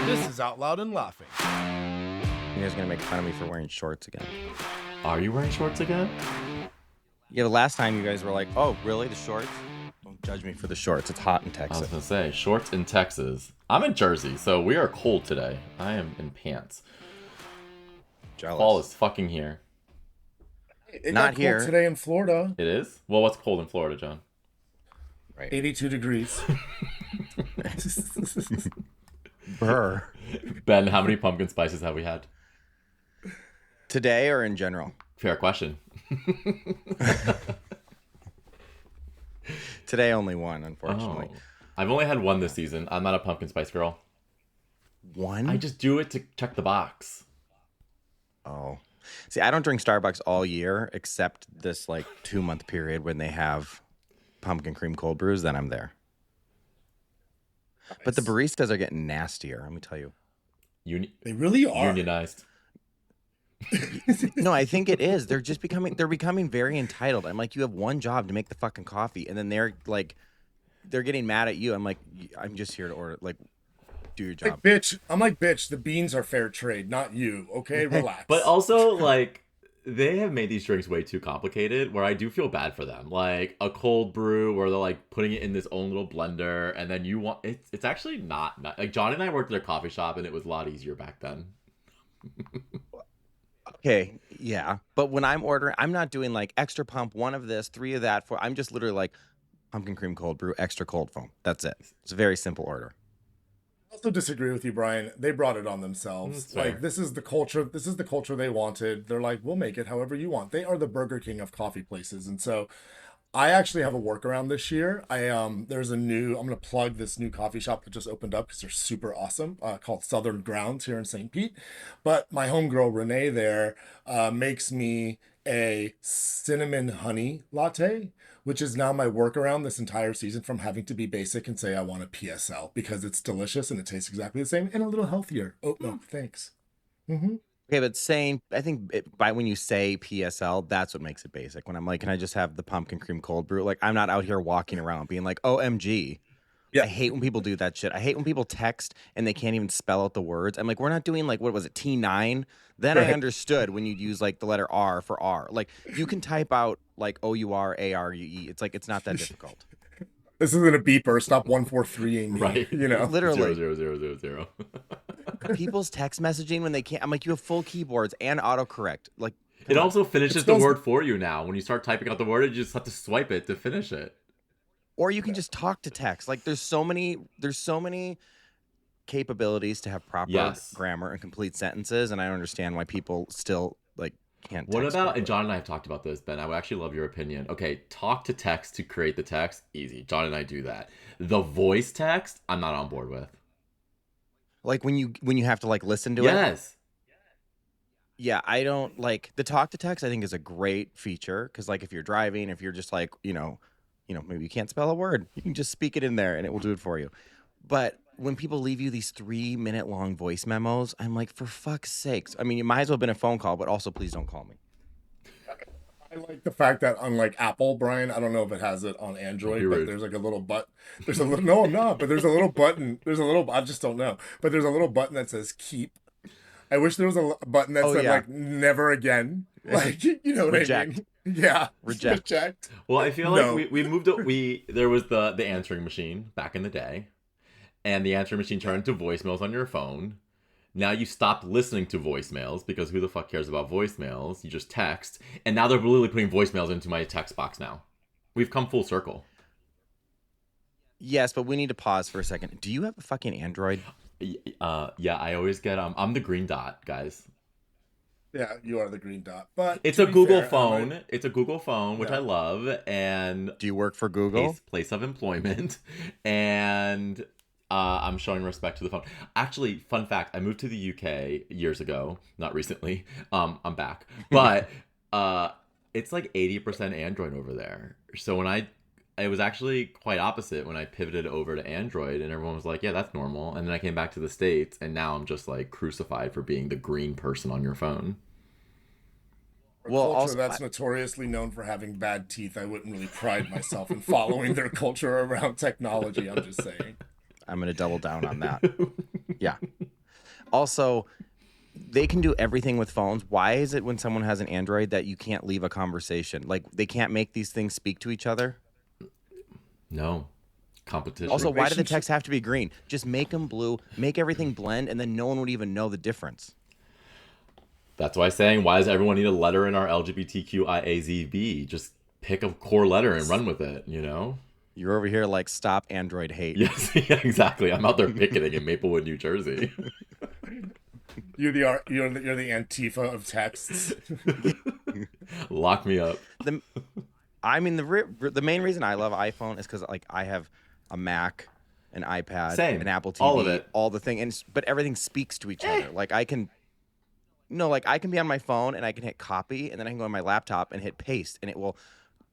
This is Out Loud and Laughing. You guys are gonna make fun of me for wearing shorts again. Are you wearing shorts again? Yeah, the last time you guys were like, "Oh, really? The shorts?" Don't judge me for the shorts. It's hot in I Texas. was gonna say, shorts in Texas. I'm in Jersey, so we are cold today. I am in pants. Jealous. Fall is fucking here. It Not got here. cold today in Florida. It is? Well, what's cold in Florida, John? Right. 82 degrees. Burr. Ben, how many pumpkin spices have we had? Today or in general? Fair question. Today only one, unfortunately. Oh. I've only had one this season. I'm not a pumpkin spice girl. One? I just do it to check the box. Oh. See, I don't drink Starbucks all year except this 2-month period when they have pumpkin cream cold brews, then I'm there. But the baristas are getting nastier, let me tell you. They really are. Unionized. No, I think it is. They're becoming very entitled. I'm like, you have one job to make the fucking coffee, and then they're getting mad at you. I'm like, I'm just here to order, do your job. I'm like, bitch, the beans are fair trade, not you. Okay, relax. But also, they have made these drinks way too complicated where I do feel bad for them. Like a cold brew where they're putting it in this own little blender, and then it's actually not like John and I worked at a coffee shop and it was a lot easier back then. Okay, yeah. But when I'm ordering, I'm not doing extra pump, 1 of this, 3 of that. I'm just literally pumpkin cream cold brew, extra cold foam. That's it. It's a very simple order. I also disagree with you, Brian. They brought it on themselves. This is the culture. This is the culture they wanted. They're like, we'll make it however you want. They are the Burger King of coffee places. And so I actually have a workaround this year. I'm going to plug this new coffee shop that just opened up because they're super awesome, called Southern Grounds here in St. Pete. But my homegirl, Renee, there makes me a cinnamon honey latte, which is now my workaround this entire season from having to be basic and say I want a PSL because it's delicious and it tastes exactly the same and a little healthier. Oh, no, thanks. Mm-hmm. Okay, but I think by when you say PSL, that's what makes it basic. When I'm like, can I just have the pumpkin cream cold brew? I'm not out here walking around being like, OMG. Yeah. I hate when people do that shit. I hate when people text and they can't even spell out the words. I'm like, we're not doing what was it, T9? Then right. I understood when you'd use the letter R for R. You can type out OURARUE. It's not that difficult. This isn't a beeper. Stop 143ing me. Right. Literally. 00000. People's text messaging when they can't. I'm like, you have full keyboards and autocorrect. It also finishes the word for you now. When you start typing out the word, you just have to swipe it to finish it. Or you can just talk to text. There's so many capabilities to have proper grammar and complete sentences, and I don't understand why people still can't text. What about, properly. and John and I have talked about this, Ben, I would actually love your opinion. Okay, talk to text to create the text, easy. John and I do that. The voice text, I'm not on board with. When you have to listen to it? Yes. Yeah, I don't the talk to text I think is a great feature because if you're driving, if you're just maybe you can't spell a word, you can just speak it in there and it will do it for you. But when people leave you these 3-minute long voice memos, I'm like, for fuck's sakes. I mean, it might as well have been a phone call, but also please don't call me. I like the fact that unlike Apple, Brian, I don't know if it has it on Android, but there's a little there's a little, no, I'm not, but there's a little button. I just don't know. But there's a little button that says keep. I wish there was a button that said never again. You know what I mean? Yeah. Reject. Well, I feel we moved there was the answering machine back in the day, and the answering machine turned into voicemails on your phone. Now you stopped listening to voicemails because who the fuck cares about voicemails? You just text, and now they're literally putting voicemails into my text box now. We've come full circle. Yes, but we need to pause for a second. Do you have a fucking Android? Yeah, I always get I'm the green dot, guys. Yeah, you are the green dot. But it's a Google phone. It's a Google phone, which I love. And do you work for Google? Place of employment. And I'm showing respect to the phone. Actually, fun fact, I moved to the UK years ago, not recently. I'm back. But it's 80% Android over there. So it was actually quite opposite when I pivoted over to Android, and everyone was like, yeah, that's normal. And then I came back to the States, and now I'm just crucified for being the green person on your phone. Well, culture that's notoriously known for having bad teeth. I wouldn't really pride myself in following their culture around technology. I'm just saying. I'm going to double down on that. Yeah. Also, they can do everything with phones. Why is it when someone has an Android that you can't leave a conversation? Like, they can't make these things speak to each other? No. Competition. Also, why do the texts have to be green? Just make them blue, make everything blend, and then no one would even know the difference. That's why I'm saying, why does everyone need a letter in our LGBTQIAZB? Just pick a core letter and run with it, you know? You're over here like, stop Android hate. Yes, yeah, exactly. I'm out there picketing in Maplewood, New Jersey. You're the Antifa of texts. Lock me up. The main reason I love iPhone is because like I have a Mac, an iPad, an Apple TV, all of it, all the thing, but everything speaks to each other. Like I can be on my phone and I can hit copy, and then I can go on my laptop and hit paste, and it will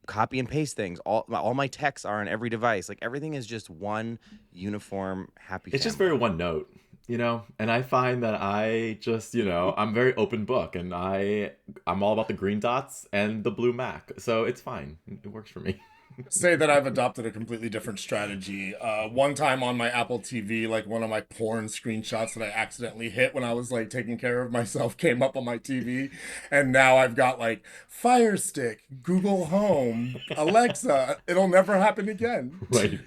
copy and paste things. All my texts are on every device. Like everything is just one uniform happy. It's just very one note, you know. And I find that I just, you know, I'm very open book, and I'm all about the green dots and the blue Mac, so it's fine. It works for me. Say that I've adopted a completely different strategy. One time on my Apple TV, like one of my porn screenshots that I accidentally hit when I was like taking care of myself came up on my TV, and now I've got like Fire Stick, Google Home, Alexa. It'll never happen again.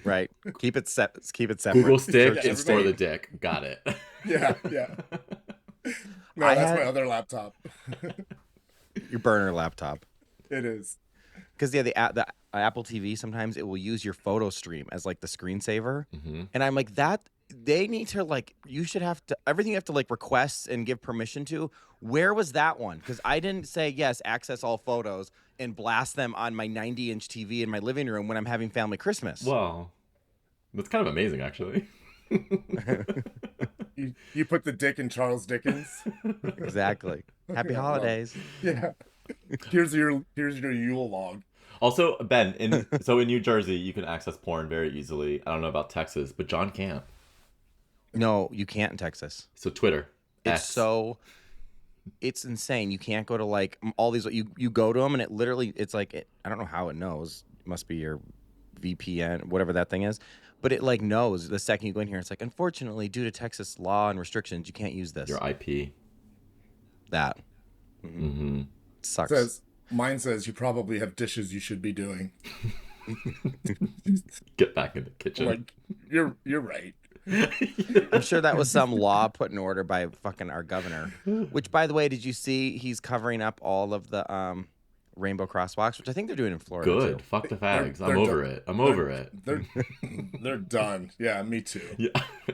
Right. Keep it separate. Google Stick and store the dick. Got it. Yeah. No, that's my other laptop. Your burner laptop. It is. Because the Apple TV, sometimes it will use your photo stream as like the screensaver, and I'm like, that they need to like, you should have to, everything you have to like request and give permission to. Where was that one? Because I didn't say yes, access all photos and blast them on my 90-inch TV in my living room when I'm having family Christmas. Well, that's kind of amazing, actually. You put the dick in Charles Dickens. Exactly. Happy holidays. Yeah. Here's your Yule log. Also, Ben, in New Jersey, you can access porn very easily. I don't know about Texas, but John can't. No, you can't in Texas. So Twitter, X. It's insane. You can't go to like all these. You go to them and it's like I don't know how it knows. It must be your VPN, whatever that thing is. But it like knows the second you go in here. It's like, unfortunately, due to Texas law and restrictions, you can't use this. Your IP. That. Mm-hmm. Sucks. Mine says you probably have dishes you should be doing. Get back in the kitchen. Like, you're right. I'm sure that was some law put in order by fucking our governor. Which, by the way, did you see he's covering up all of the rainbow crosswalks, which I think they're doing in Florida. Good. Too. Fuck the fags. I'm over it. I'm over it. They're done. Yeah, me too. Yeah.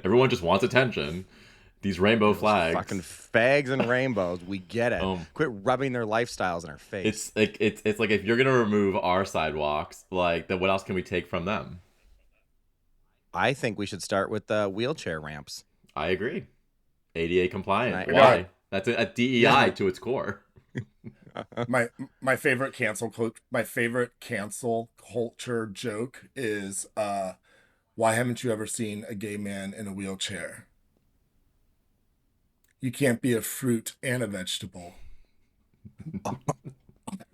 Everyone just wants attention. These rainbow flags. Fucking fags and rainbows. We get it. Quit rubbing their lifestyles in our face. It's like, if you're gonna remove our sidewalks, like, then what else can we take from them? I think we should start with the wheelchair ramps. I agree. ADA compliant. Why? Why? That's a DEI to its core. my favorite cancel culture joke is why haven't you ever seen a gay man in a wheelchair? You can't be a fruit and a vegetable.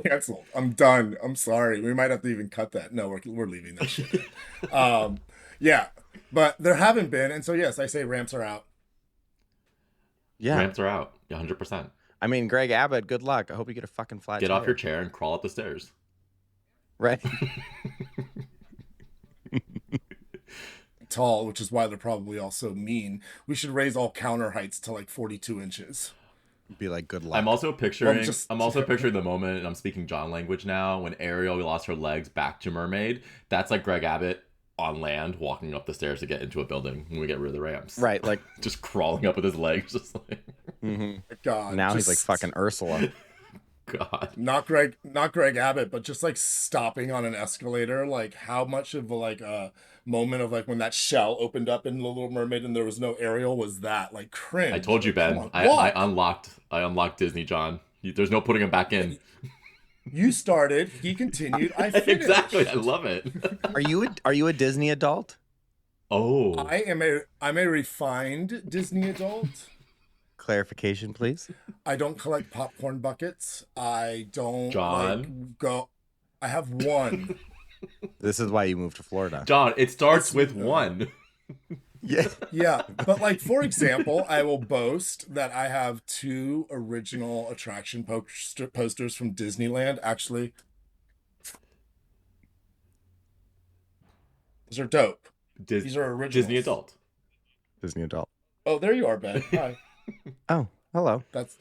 Canceled. I'm done. I'm sorry. We might have to even cut that. No, we're leaving that shit. Yeah, but there haven't been, and so yes, I say ramps are out. Yeah, ramps are out. 100%. I mean, Greg Abbott, good luck. I hope you get a fucking flat Get tire. off your chair and crawl up the stairs. Right. Tall, which is why they're probably also mean. We should raise all counter heights to like 42 inches. Be like, good luck. I'm also picturing the moment, and I'm speaking John language now, when Ariel lost her legs back to mermaid. That's like Greg Abbott on land walking up the stairs to get into a building when we get rid of the ramps. Right, like just crawling up with his legs, just like God. Now he's like fucking Ursula. God. Not Greg Abbott, but just like stopping on an escalator. Like, how much of like a moment of like when that shell opened up in The Little Mermaid and there was no Ariel was that like cringe. I told you, Ben. I unlocked Disney, John. There's no putting him back in. You started, he continued, I finished. Exactly. I love it. Are you a Disney adult? Oh. I'm a refined Disney adult. Clarification, please. I don't collect popcorn buckets. I don't John. I have one. This is why you moved to Florida. John, it starts with one. Yeah. Yeah, but like for example, I will boast that I have 2 original attraction posters from Disneyland. Actually, those are dope. These are Disney originals. adult. Disney adult. Oh, there you are, Ben. Hi. Oh, hello. That's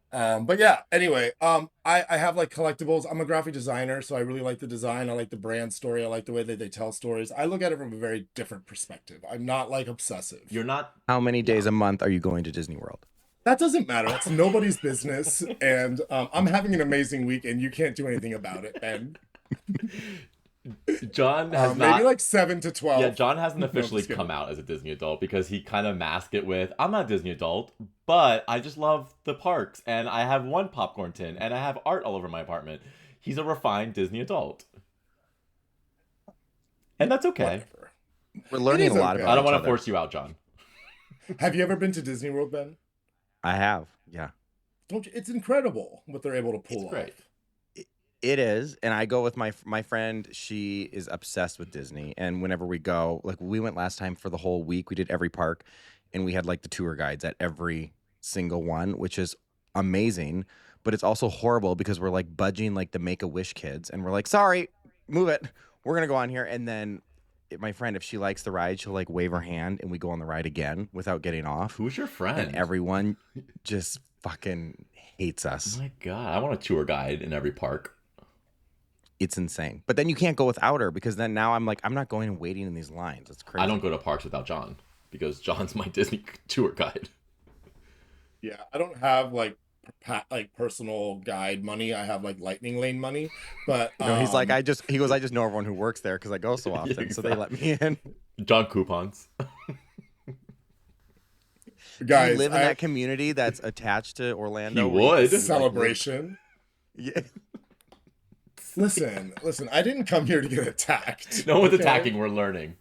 but yeah, anyway, I have like collectibles. I'm a graphic designer, so I really like the design. I like the brand story. I like the way that they tell stories. I look at it from a very different perspective. I'm not like obsessive. You're not. How many days a month are you going to Disney World? That doesn't matter. That's nobody's business. And I'm having an amazing week, and you can't do anything about it. And Jon has not. maybe like 7 to 12. Yeah, Jon hasn't No, officially just kidding. come out as a Disney adult because he kind of masked it with, I'm not a Disney adult, but I just love the parks and I have one popcorn tin and I have art all over my apartment. He's a refined Disney adult. And that's okay. Whatever. We're learning a lot okay. about I don't each want to other. force you out, Jon. Have you ever been to Disney World, Ben? I have. Yeah. Don't you? It's incredible what they're able to pull off. Great. It is, and I go with my friend. She is obsessed with Disney, and whenever we go, like we went last time for the whole week. We did every park, and we had like the tour guides at every single one, which is amazing. But it's also horrible because we're like budging like the Make-A-Wish kids, and we're like, sorry, move it. We're gonna go on here, and then my friend, if she likes the ride, she'll like wave her hand, and we go on the ride again without getting off. Who's your friend? And everyone just fucking hates us. Oh my God, I want a tour guide in every park. It's insane. But then you can't go without her because then now I'm like, I'm not going and waiting in these lines. It's crazy. I don't go to parks without Jon because Jon's my Disney tour guide. Yeah, I don't have like personal guide money. I have like lightning lane money. But No, he's like, I just know everyone who works there because I go so often, Yeah, so they let me in. Jon coupons. guys, you live in that community that's attached to Orlando. He would. celebration. Yeah. Listen, I didn't come here to get attacked. No one's okay? attacking. We're learning.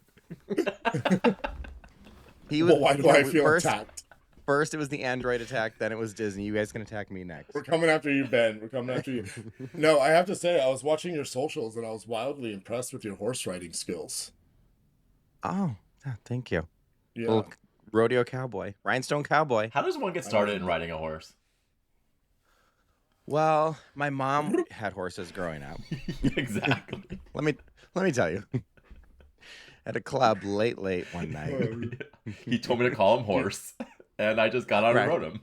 He was. Well, why do I feel attacked? First, it was the Android attack. Then it was Disney. You guys can attack me next. We're coming after you, Ben. We're coming after you. No, I have to say, I was watching your socials and I was wildly impressed with your horse riding skills. Oh, yeah, thank you. Yeah. Little rodeo cowboy, rhinestone cowboy. How does one get started in riding a horse? Well, my mom had horses growing up. Exactly. Let me tell you. At a club late one night. He told me to call him horse, and I just got on and rode him.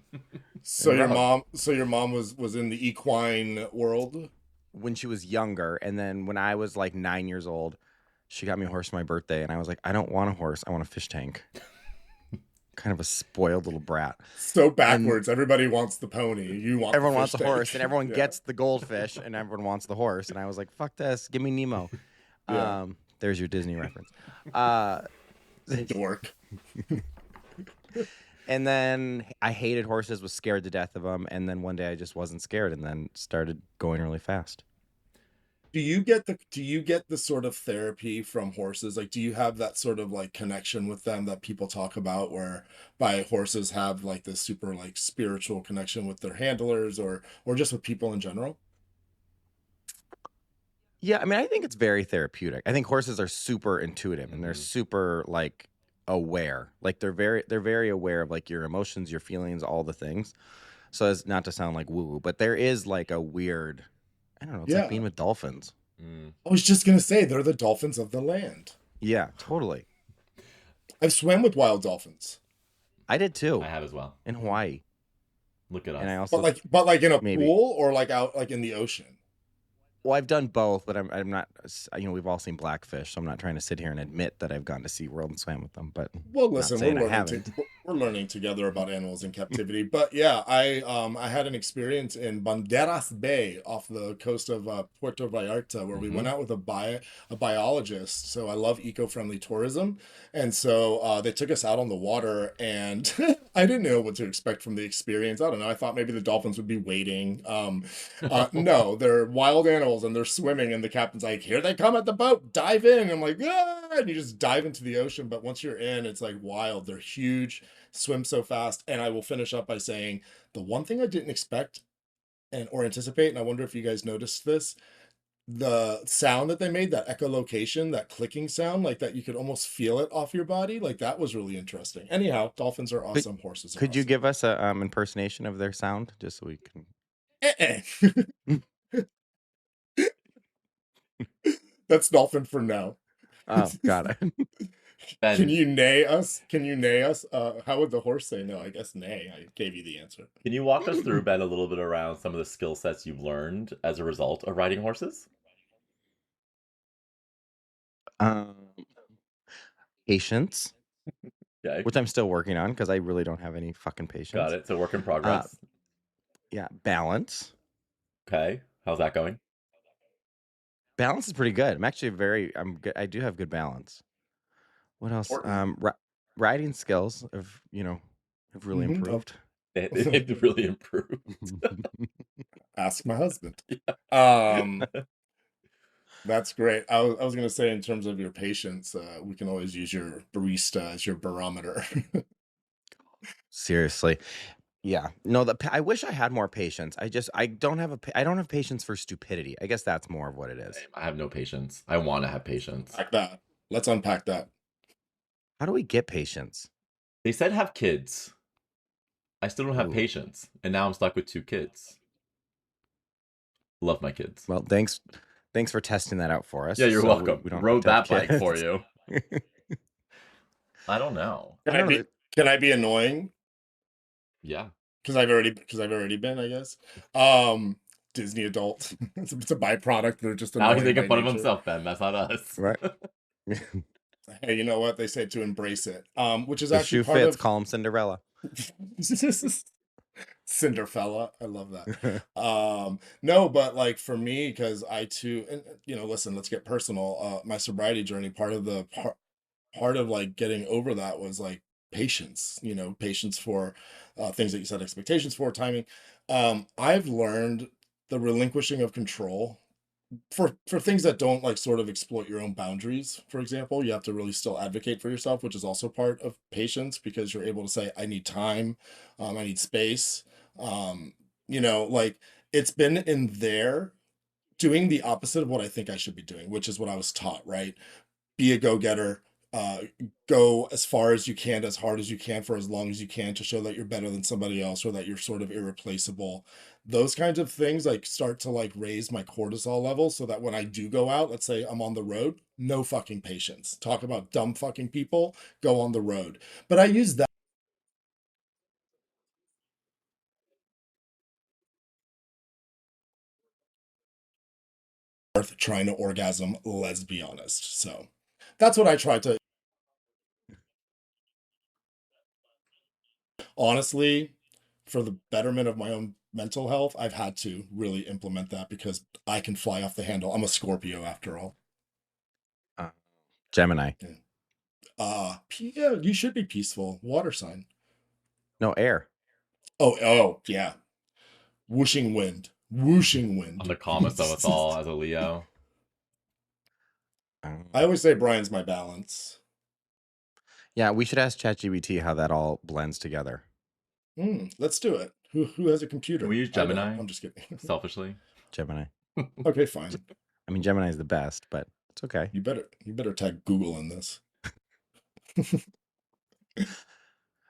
So your mom was in the equine world when she was younger, and then when I was like 9 years old, she got me a horse for my birthday, and I was like, I don't want a horse, I want a fish tank. Kind of a spoiled little brat. So backwards. Everybody wants the pony. Everyone wants a horse, and everyone gets the goldfish, and everyone wants the horse. And I was like, fuck this, give me Nemo. Yeah. There's your Disney reference. Dork. And then I hated horses, was scared to death of them, and then one day I just wasn't scared, and then started going really fast. Do you get the sort of therapy from horses? Like, do you have that sort of like connection with them that people talk about, whereby horses have like this super like spiritual connection with their handlers or just with people in general? Yeah, I mean, I think it's very therapeutic. I think horses are super intuitive and they're super like aware. Like they're very aware of like your emotions, your feelings, all the things. So as not to sound like woo-woo, but there is like a weird, I don't know, it's like being with dolphins. I was just gonna say they're the dolphins of the land. Yeah, totally. I've swam with wild dolphins. I did too. I have as well. In Hawaii. Look at us. And I also but like in a pool or like out like in the ocean. Well, I've done both, but I'm not. You know, we've all seen Blackfish, so I'm not trying to sit here and admit that I've gone to SeaWorld and swam with them. But well, listen, we're learning together about animals in captivity. But yeah, I had an experience in Banderas Bay off the coast of Puerto Vallarta where we went out with a biologist. So I love eco-friendly tourism, and so they took us out on the water, and I didn't know what to expect from the experience. I don't know. I thought maybe the dolphins would be waiting. No, they're wild animals and they're swimming, and the captain's like, here they come at the boat, dive in. And I'm like, ah, and you just dive into the ocean. But once you're in, it's like wild. They're huge, swim so fast. And I will finish up by saying the one thing I didn't expect or anticipate, and I wonder if you guys noticed this, the sound that they made, that echolocation, that clicking sound, like that you could almost feel it off your body, like that was really interesting. Anyhow, dolphins are Could, awesome, horses are could you awesome. give us a impersonation of their sound just so we can? Eh-eh. That's dolphin for now. Oh, got it. Ben, Can you neigh us? Can you neigh us? How would the horse say no? I guess neigh. I gave you the answer. can you walk us through, Ben, a little bit around some of the skill sets you've learned as a result of riding horses? Um, Patience, Okay, which I'm still working on because I really don't have any fucking patience. got it. So work in progress. Yeah, balance. Okay, how's that going? Balance is pretty good. I'm actually I'm good. I do have good balance. What else? Important. Writing skills have really Mhm. improved. It really improved. Ask my husband. Um, that's great. I was gonna say in terms of your patience, we can always use your barista as your barometer. Seriously. Yeah. No, I wish I had more patience. I don't have I don't have patience for stupidity. I guess that's more of what it is. I have no patience. I want to have patience. Like that. Let's unpack that. How do we get patience? They said have kids. I still don't have Ooh. patience, and now I'm stuck with 2 kids. Love my kids. Well, thanks for testing that out for us. Yeah, you're so welcome. We don't have Rode to have that bike for kids. you. I don't know. I don't know. Can I be annoying? Yeah. Because I've already been, I guess. Disney adult. It's a byproduct. They're just Now he's annoying making by fun of nature. himself, Ben. That's not us. Right. Hey, you know what? They say to embrace it. Which is The actually shoe part fits. of Call him Cinderella. Cinderfella. I love that. No, but like for me, because I too, and listen, let's get personal. My sobriety journey, part of like getting over that was like patience, patience for things that you set expectations for, timing. I've learned the relinquishing of control for things that don't like sort of exploit your own boundaries. For example, you have to really still advocate for yourself, which is also part of patience because you're able to say, I need time, I need space. um like it's been in there doing the opposite of what I think I should be doing, which is what I was taught, right? Be a go-getter, uh, go as far as you can, as hard as you can, for as long as you can, to show that you're better than somebody else or that you're sort of irreplaceable. Those kinds of things like start to like raise my cortisol levels so that when I do go out, let's say I'm on the road, no fucking patience. Talk about dumb fucking people, go on the road. But I use that trying to orgasm, let's be honest. So that's what I try to, honestly, for the betterment of my own mental health, I've had to really implement that because I can fly off the handle. I'm a Scorpio after all. Gemini. Yeah. Yeah, you should be peaceful. Water sign. No, air. Oh, yeah. Whooshing wind. Whooshing I'm wind. the calmest of us all as a Leo. I always say Brian's my balance. Yeah, we should ask ChatGPT how that all blends together. Let's do it. Who has a computer? Can we use I don't. Gemini? I'm just kidding. Selfishly. Gemini. Okay, fine. I mean, Gemini is the best, but it's okay. You better tag Google in this.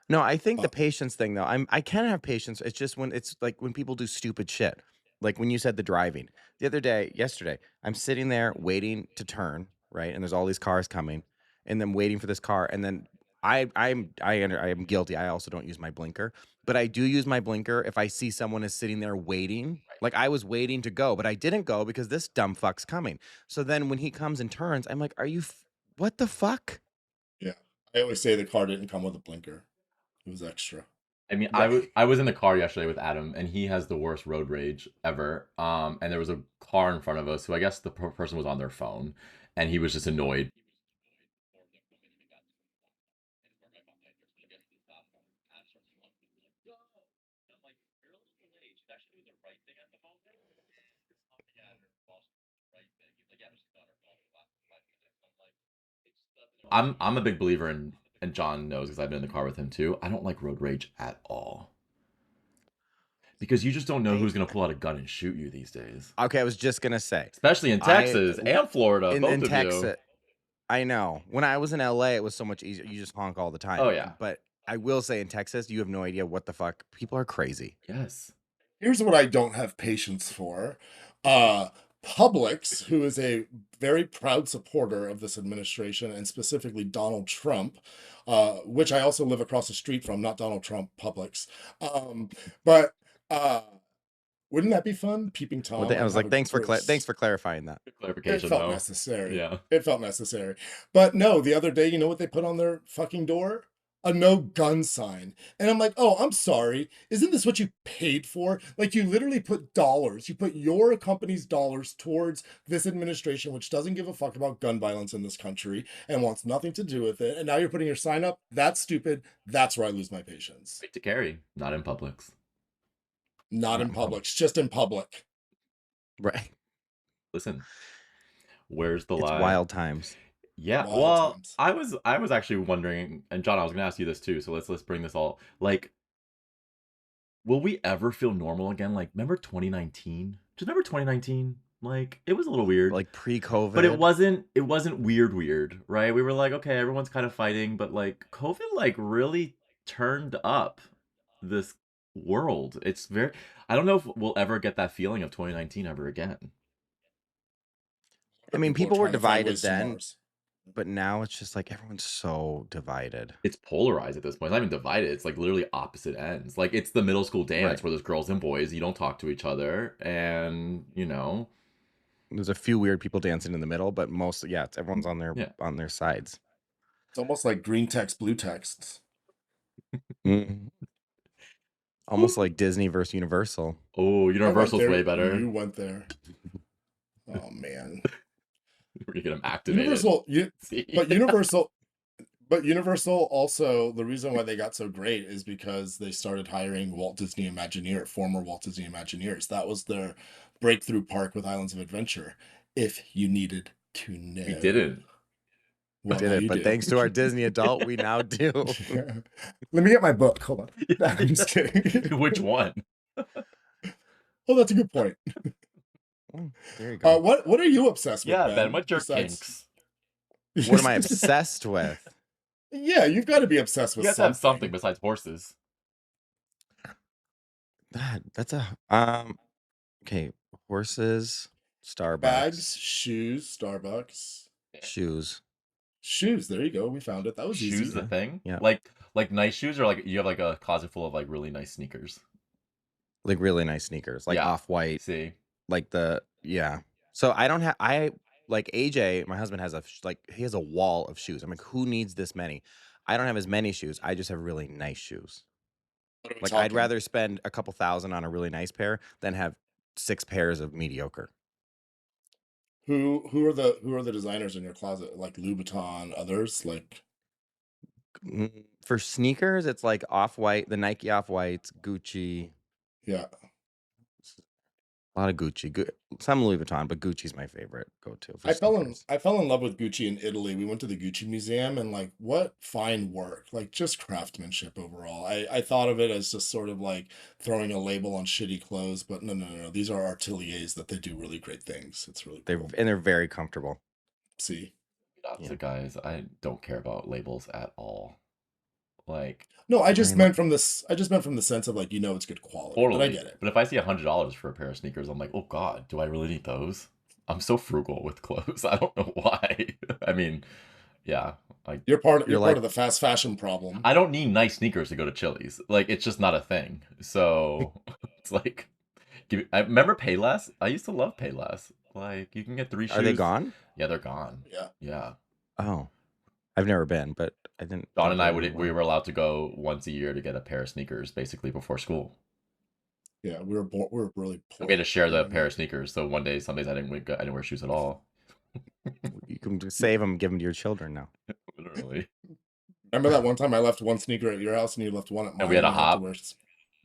No, I think the patience thing though, I can have patience. It's just when it's like when people do stupid shit. Like when you said the driving. Yesterday, I'm sitting there waiting to turn, right? And there's all these cars coming, and then waiting for this car, and then I am guilty. I also don't use my blinker, but I do use my blinker if I see someone is sitting there waiting. Like I was waiting to go, but I didn't go because this dumb fuck's coming. So then when he comes and turns, I'm like, "Are you what the fuck?" Yeah. I always say the car didn't come with a blinker. It was extra. I mean, Right. I was in the car yesterday with Adam, and he has the worst road rage ever. And there was a car in front of us who I guess the person was on their phone, and he was just annoyed. I'm a big believer in, and John knows because I've been in the car with him too. I don't like road rage at all. Because you just don't know who's gonna pull out a gun and shoot you these days. Okay, I was just gonna say, especially in Texas and Florida, both of Texas, you. I know. When I was in LA, it was so much easier. You just honk all the time. Oh yeah. But I will say, in Texas, you have no idea what the fuck. People are crazy. Yes. Here's what I don't have patience for. Publix, who is a very proud supporter of this administration and specifically Donald Trump, which I also live across the street from, not Donald Trump, Publix. But wouldn't that be fun? Peeping Tom. I was like, thanks for clarifying that. Clarification. It felt necessary. Yeah. It felt necessary. But no, the other day, you know what they put on their fucking door? A no gun sign. And I'm like, oh, I'm sorry. Isn't this what you paid for? Like, you literally put dollars. You put your company's dollars towards this administration, which doesn't give a fuck about gun violence in this country and wants nothing to do with it. And now you're putting your sign up. That's stupid. That's where I lose my patience. Right to carry, not in Publix. Not in Publix, just in public. Right. Listen, where's the it's lie? Wild times. Yeah, wild times. I was actually wondering, and John, I was gonna ask you this too, so let's bring this all, like, will we ever feel normal again? Like, remember 2019? Do you remember 2019? Like, it was a little weird. Like pre-COVID. But it wasn't weird, right? We were like, okay, everyone's kind of fighting, but like COVID like really turned up this world. It's very, I don't know if we'll ever get that feeling of 2019 ever again. I mean, people were divided then, but now it's just like everyone's so divided. It's polarized at this point. It's not even divided. It's like literally opposite ends. Like, it's the middle school dance where there's girls and boys. You don't talk to each other, and you know, there's a few weird people dancing in the middle, but mostly, it's everyone's on their sides. It's almost like green text, blue texts. Almost like Disney versus Universal. Oh, Universal's way better. You went there. Oh man. We're gonna get them activated. But Universal also, the reason why they got so great is because they started hiring former Walt Disney Imagineers. That was their breakthrough park with Islands of Adventure. If you needed to know. We didn't. We did it, but thanks to our Disney adult, we now do. Let me get my book. Hold on. I'm just kidding. Which one? Oh, that's a good point. There you go. What are you obsessed with? Yeah, Ben, what's your kinks? What am I obsessed with? Yeah, you've got to be obsessed with you have something. To have something besides horses. That's a okay. Horses, Starbucks, bags, shoes, Starbucks, shoes. There you go. We found it. That was easy. Shoes, the thing. Yeah. Like nice shoes, or like you have like a closet full of like really nice sneakers. Like really nice sneakers, like off-white. See. Like so I like AJ, my husband has he has a wall of shoes. I'm like, who needs this many? I don't have as many shoes. I just have really nice shoes. Like I'd rather spend a couple thousand on a really nice pair than have 6 pairs of mediocre. Who are the designers in your closet? Like Louboutin, others? Like for sneakers, it's like Off-White, the Nike Off-Whites, Gucci. Yeah. A lot of Gucci, some Louis Vuitton, but Gucci's my favorite go-to. I fell in love with Gucci in Italy. We went to the Gucci Museum, and like, what fine work! Like, just craftsmanship overall. I thought of it as just sort of like throwing a label on shitty clothes, but no. These are arteliers that they do really great things. It's really cool. They're very comfortable. See, guys, I don't care about labels at all. Like, no, I just meant from the sense of like, it's good quality. Totally. But I get it. But if I see $100 for a pair of sneakers, I'm like, oh God, do I really need those? I'm so frugal with clothes. I don't know why. I mean, yeah. You're part of the fast fashion problem. I don't need nice sneakers to go to Chili's. Like, it's just not a thing. So it's like, I remember Payless. I used to love Payless. Like, you can get 3 shoes. Are they gone? Yeah, they're gone. Yeah. Oh, I've never been, but I didn't. John and I we were allowed to go once a year to get a pair of sneakers, basically before school. Yeah, we were really poor. Okay, to share the pair of sneakers. So one day, some days I didn't wear shoes at all. You can just save them, give them to your children now. Literally. Remember that one time I left one sneaker at your house and you left one at mine? And we had a hop.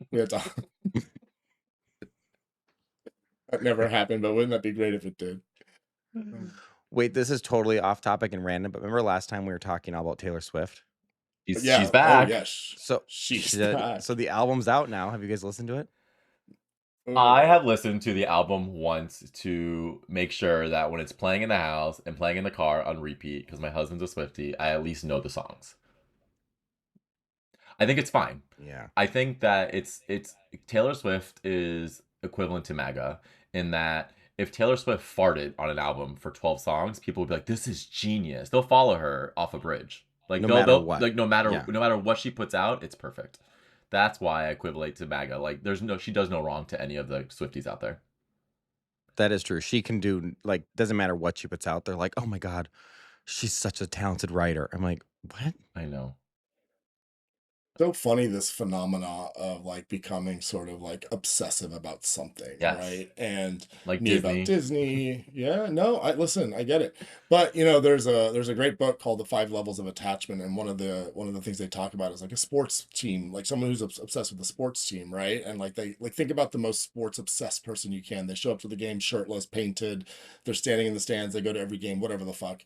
We had to. That never happened, but wouldn't that be great if it did? Wait, this is totally off topic and random, but remember last time we were talking all about Taylor Swift? She's back. Oh, yes. So she's back. So the album's out now. Have you guys listened to it? I have listened to the album once to make sure that when it's playing in the house and playing in the car on repeat, because my husband's a Swiftie, I at least know the songs. I think it's fine. Yeah. I think that it's Taylor Swift is equivalent to MAGA in that if Taylor Swift farted on an album for 12 songs, people would be like, "This is genius." They'll follow her off a bridge. Like No they'll, matter they'll what. like no matter Yeah. no matter what she puts out, it's perfect. That's why I equivalent to MAGA. Like she does no wrong to any of the Swifties out there. That is true. She can do, like, doesn't matter what she puts out. They're like, oh my God, she's such a talented writer. I'm like, what? I know. So funny, this phenomena of like becoming sort of like obsessive about something, Yes. right? And Like me Disney. about Disney. Yeah, no, I listen, I get it. But you know, there's a great book called The 5 Levels of Attachment, and one of the things they talk about is like a sports team, like someone who's obsessed with the sports team, right? And like they like think about the most sports obsessed person you can. They show up to the game shirtless, painted, they're standing in the stands, they go to every game, whatever the fuck.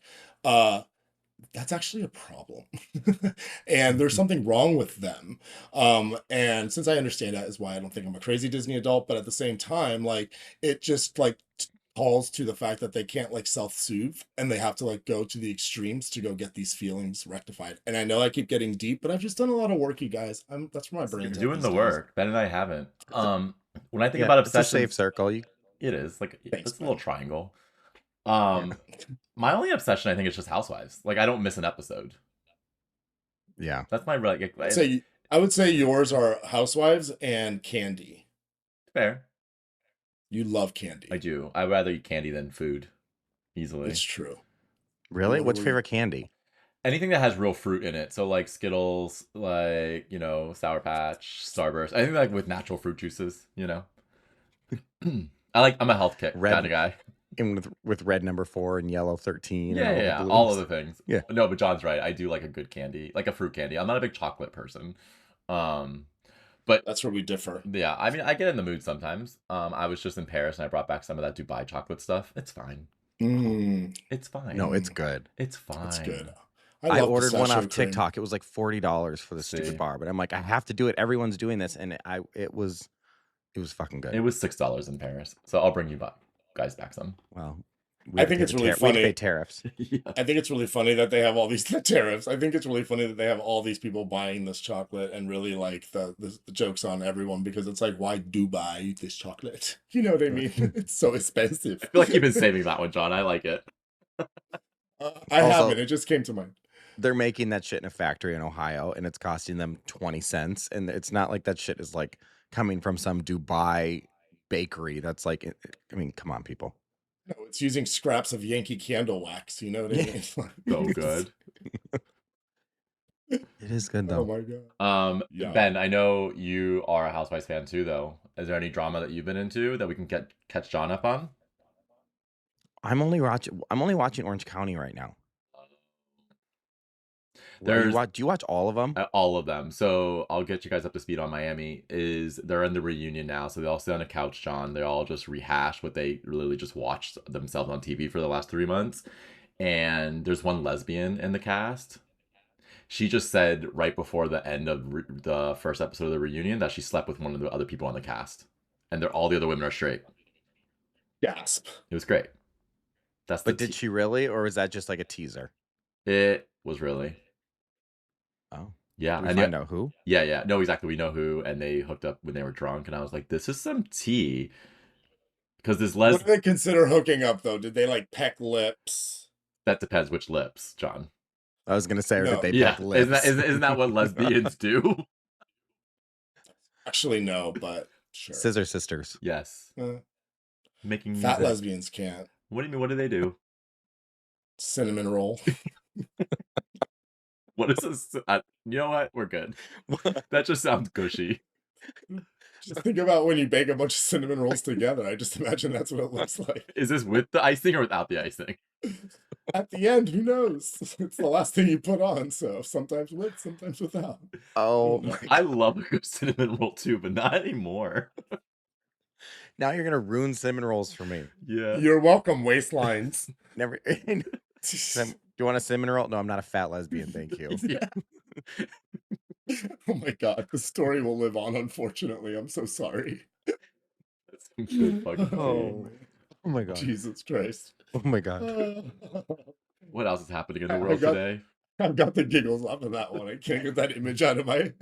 That's actually a problem. And there's something wrong with them. And since I understand that is why I don't think I'm a crazy Disney adult, but at the same time, like it just like calls to the fact that they can't like self-soothe and they have to like go to the extremes to go get these feelings rectified. And I know I keep getting deep, but I've just done a lot of work, you guys. That's where my You're brain's at doing these the days. work. Ben and I haven't. When I think Yeah, about it's a obsessions, safe circle. it is like Thanks, it's a little Ben. triangle. My only obsession, I think, is just Housewives. Like I don't miss an episode. Yeah. That's my like. I would say yours are Housewives and candy. Fair. You love candy. I do. I'd rather eat candy than food, easily. It's true. Really? What's your favorite candy? Anything that has real fruit in it. So like Skittles, like Sour Patch, Starburst. I think like with natural fruit juices. I'm a health kick kind of guy. And with red number 4 and yellow 13. Yeah, and all of the things. Yeah. No, but John's right. I do like a good candy, like a fruit candy. I'm not a big chocolate person. But that's where we differ. Yeah, I mean, I get in the mood sometimes. I was just in Paris and I brought back some of that Dubai chocolate stuff. It's fine. It's fine. No, it's good. It's fine. It's good. I ordered one off TikTok. It was like $40 for the stupid bar, but I'm like, I have to do it. Everyone's doing this, and it was fucking good. It was $6 in Paris, so I'll bring you guys back some. Well, I think it's really funny. We pay tariffs. Yeah. I think it's really funny that they have all these tariffs. I think it's really funny that they have all these people buying this chocolate and really like the jokes on everyone, because it's like, why Dubai this chocolate? You know what I mean? It's so expensive. I feel like you've been saving that one, John. I like it. I haven't. It just came to mind. They're making that shit in a factory in Ohio, and it's costing them 20 cents. And it's not like that shit is like coming from some Dubai bakery. That's like, I mean, come on, people. No, it's using scraps of Yankee Candle wax. You know what I mean? So good. It is good though. Oh my god. Yeah. Ben, I know you are a Housewives fan too, though. Is there any drama that you've been into that we can catch John up on? I'm only watching Orange County right now. Do you watch all of them? All of them. So I'll get you guys up to speed on Miami. They're in the reunion now, so they all sit on a couch, John. They all just rehash what they literally just watched themselves on TV for the last 3 months. And there's one lesbian in the cast. She just said right before the end of the first episode of the reunion that she slept with one of the other people on the cast, and all the other women are straight. Gasp! It was great. But did she really, or was that just like a teaser? It was really. Oh. Yeah. Did we find out who? Yeah. No, exactly. We know who, and they hooked up when they were drunk, and I was like, this is some tea. Because this What do they consider hooking up, though? Did they like peck lips? That depends which lips, John. I was gonna say, or did they peck lips? Isn't that what lesbians do? Actually, no, but sure. Scissor sisters. Yes. Making fat lesbians can't. What do you mean? What do they do? Cinnamon roll. What is this? You know what? We're good. That just sounds gushy. Just think about when you bake a bunch of cinnamon rolls together. I just imagine that's what it looks like. Is this with the icing or without the icing? At the end, who knows? It's the last thing you put on, so sometimes with, sometimes without. Oh, I love a good cinnamon roll too, but not anymore. Now you're gonna ruin cinnamon rolls for me. Yeah. You're welcome, waistlines. Never. Do you want a cinnamon roll? No, I'm not a fat lesbian. Thank you. Yeah. Oh my god, the story will live on, unfortunately. I'm so sorry. Good fucking Oh, oh my god. Jesus Christ. Oh my god. What else is happening in the I world got- today? I've got the giggles off of that one. I can't get that image out of my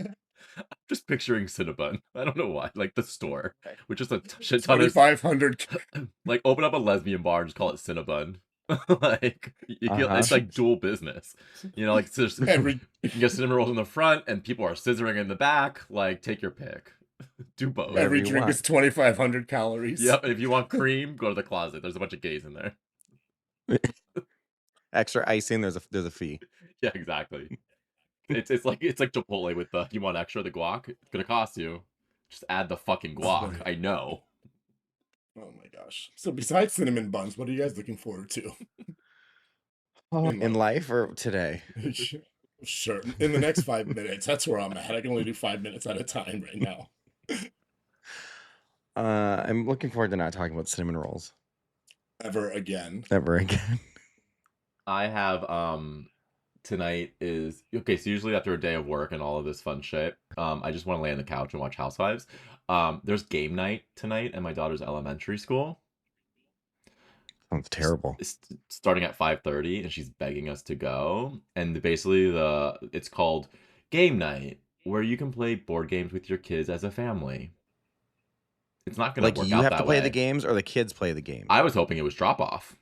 Just picturing Cinnabon. I don't know why. Like the store, which is a shit ton of 2,500. like open up a lesbian bar and just call it Cinnabon. Like it's like dual business. You know, like there's, you can get cinnamon rolls in the front and people are scissoring in the back. Like take your pick. Do both. Every drink is 2,500 calories. Yep. And if you want cream, go to the closet. There's a bunch of gays in there. Extra icing. There's a fee. Yeah, exactly. It's like Chipotle with the you want extra the guac. It's gonna cost you. Just add the fucking guac. I know. Oh my gosh. So besides cinnamon buns, what are you guys looking forward to? In life or today? Sure. In the next 5 minutes. That's where I'm at. I can only do 5 minutes at a time right now. I'm looking forward to not talking about cinnamon rolls. Ever again. Ever again. I have tonight is okay, so usually after a day of work and all of this fun shit, I just want to lay on the couch and watch Housewives. There's game night tonight at my daughter's elementary school. Sounds terrible. It's starting at 5:30 and she's begging us to go. And basically it's called game night, where you can play board games with your kids as a family. It's not gonna work out that way. Like you have to play the games or the kids play the games? I was hoping it was drop off.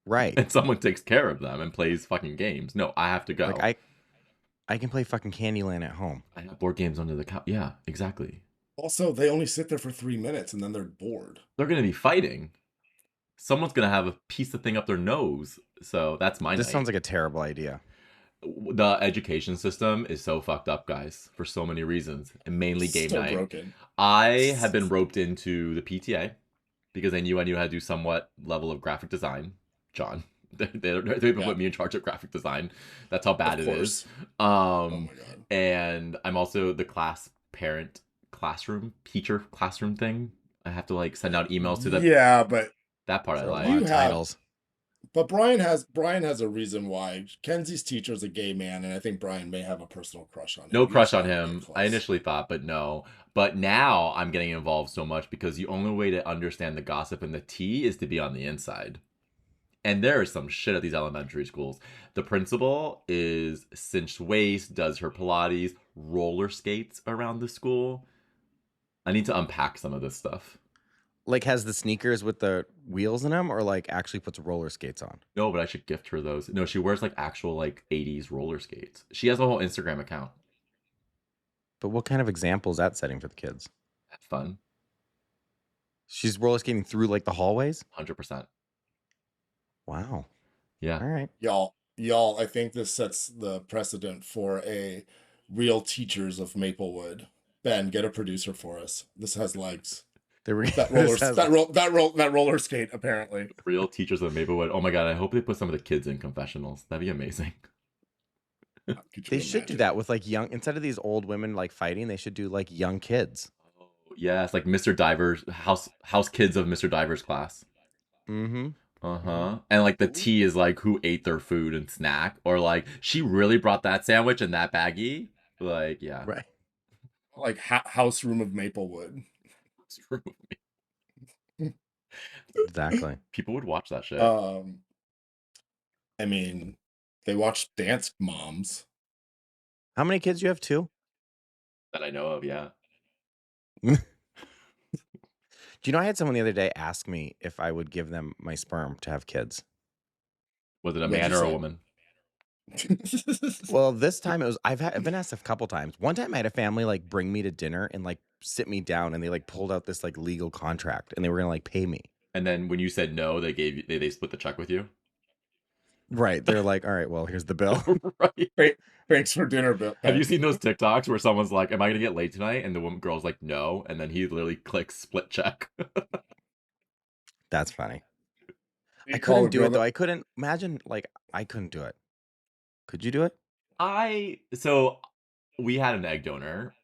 Right. And someone takes care of them and plays fucking games. No, I have to go. Like I can play fucking Candyland at home. I have board games under the couch. Yeah, exactly. Also, they only sit there for 3 minutes and then they're bored. They're going to be fighting. Someone's going to have a piece of thing up their nose. So that's my This night. sounds like a terrible idea. The education system is so fucked up, guys, for so many reasons, and mainly game So night. broken. I have been roped into the PTA because I knew how to do somewhat level of graphic design. John, they put me in charge of graphic design. That's how bad it is. Oh my god. And I'm also the teacher classroom thing. I have to like send out emails to them. Yeah, but that part I like. You have- titles. But Brian has a reason why. Kenzie's teacher is a gay man, and I think Brian may have a personal crush on him. No crush on him. I initially thought, but no. But now I'm getting involved so much because the only way to understand the gossip and the tea is to be on the inside. And there is some shit at these elementary schools. The principal is cinched waist, does her Pilates, roller skates around the school. I need to unpack some of this stuff. Like has the sneakers with the wheels in them, or like actually puts roller skates on? No, but I should gift her those. No, she wears like actual like 80s roller skates. She has a whole Instagram account. But what kind of example is that setting for the kids? That's fun. She's roller skating through like the hallways? 100%. Wow. Yeah. All right. Y'all, I think this sets the precedent for a real teachers of Maplewood. Ben, get a producer for us. This has legs. That roller skate, apparently. Real teachers of Maplewood. Oh my god, I hope they put some of the kids in confessionals. That'd be amazing. They should do that with like young, instead of these old women like fighting, they should do like young kids. Oh, yeah, it's like Mr. Diver's house kids of Mr. Diver's class. Mm-hmm. Uh-huh. And like the tea is like who ate their food and snack, or like she really brought that sandwich and that baggie. Like, yeah. Right. Like House Room of Maplewood. Exactly. People would watch that shit. I mean, they watch Dance Moms. How many kids do you have? 2? That I know of, yeah. Do you know I had someone the other day ask me if I would give them my sperm to have kids? Was it a man or a woman? Well, this time it was. I've been asked a couple times. One time I had a family like bring me to dinner and like sit me down, and they like pulled out this like legal contract, and they were gonna like pay me. And then when you said no, they split the check with you. Right? They're like, all right, well, here's the bill. Right. Thanks for dinner, Bill. Have you seen those TikToks where someone's like, "Am I gonna get laid tonight?" And the girl's like, "No," and then he literally clicks split check. That's funny. I couldn't do it though. I couldn't imagine. Like, I couldn't do it. Could you do it? So we had an egg donor.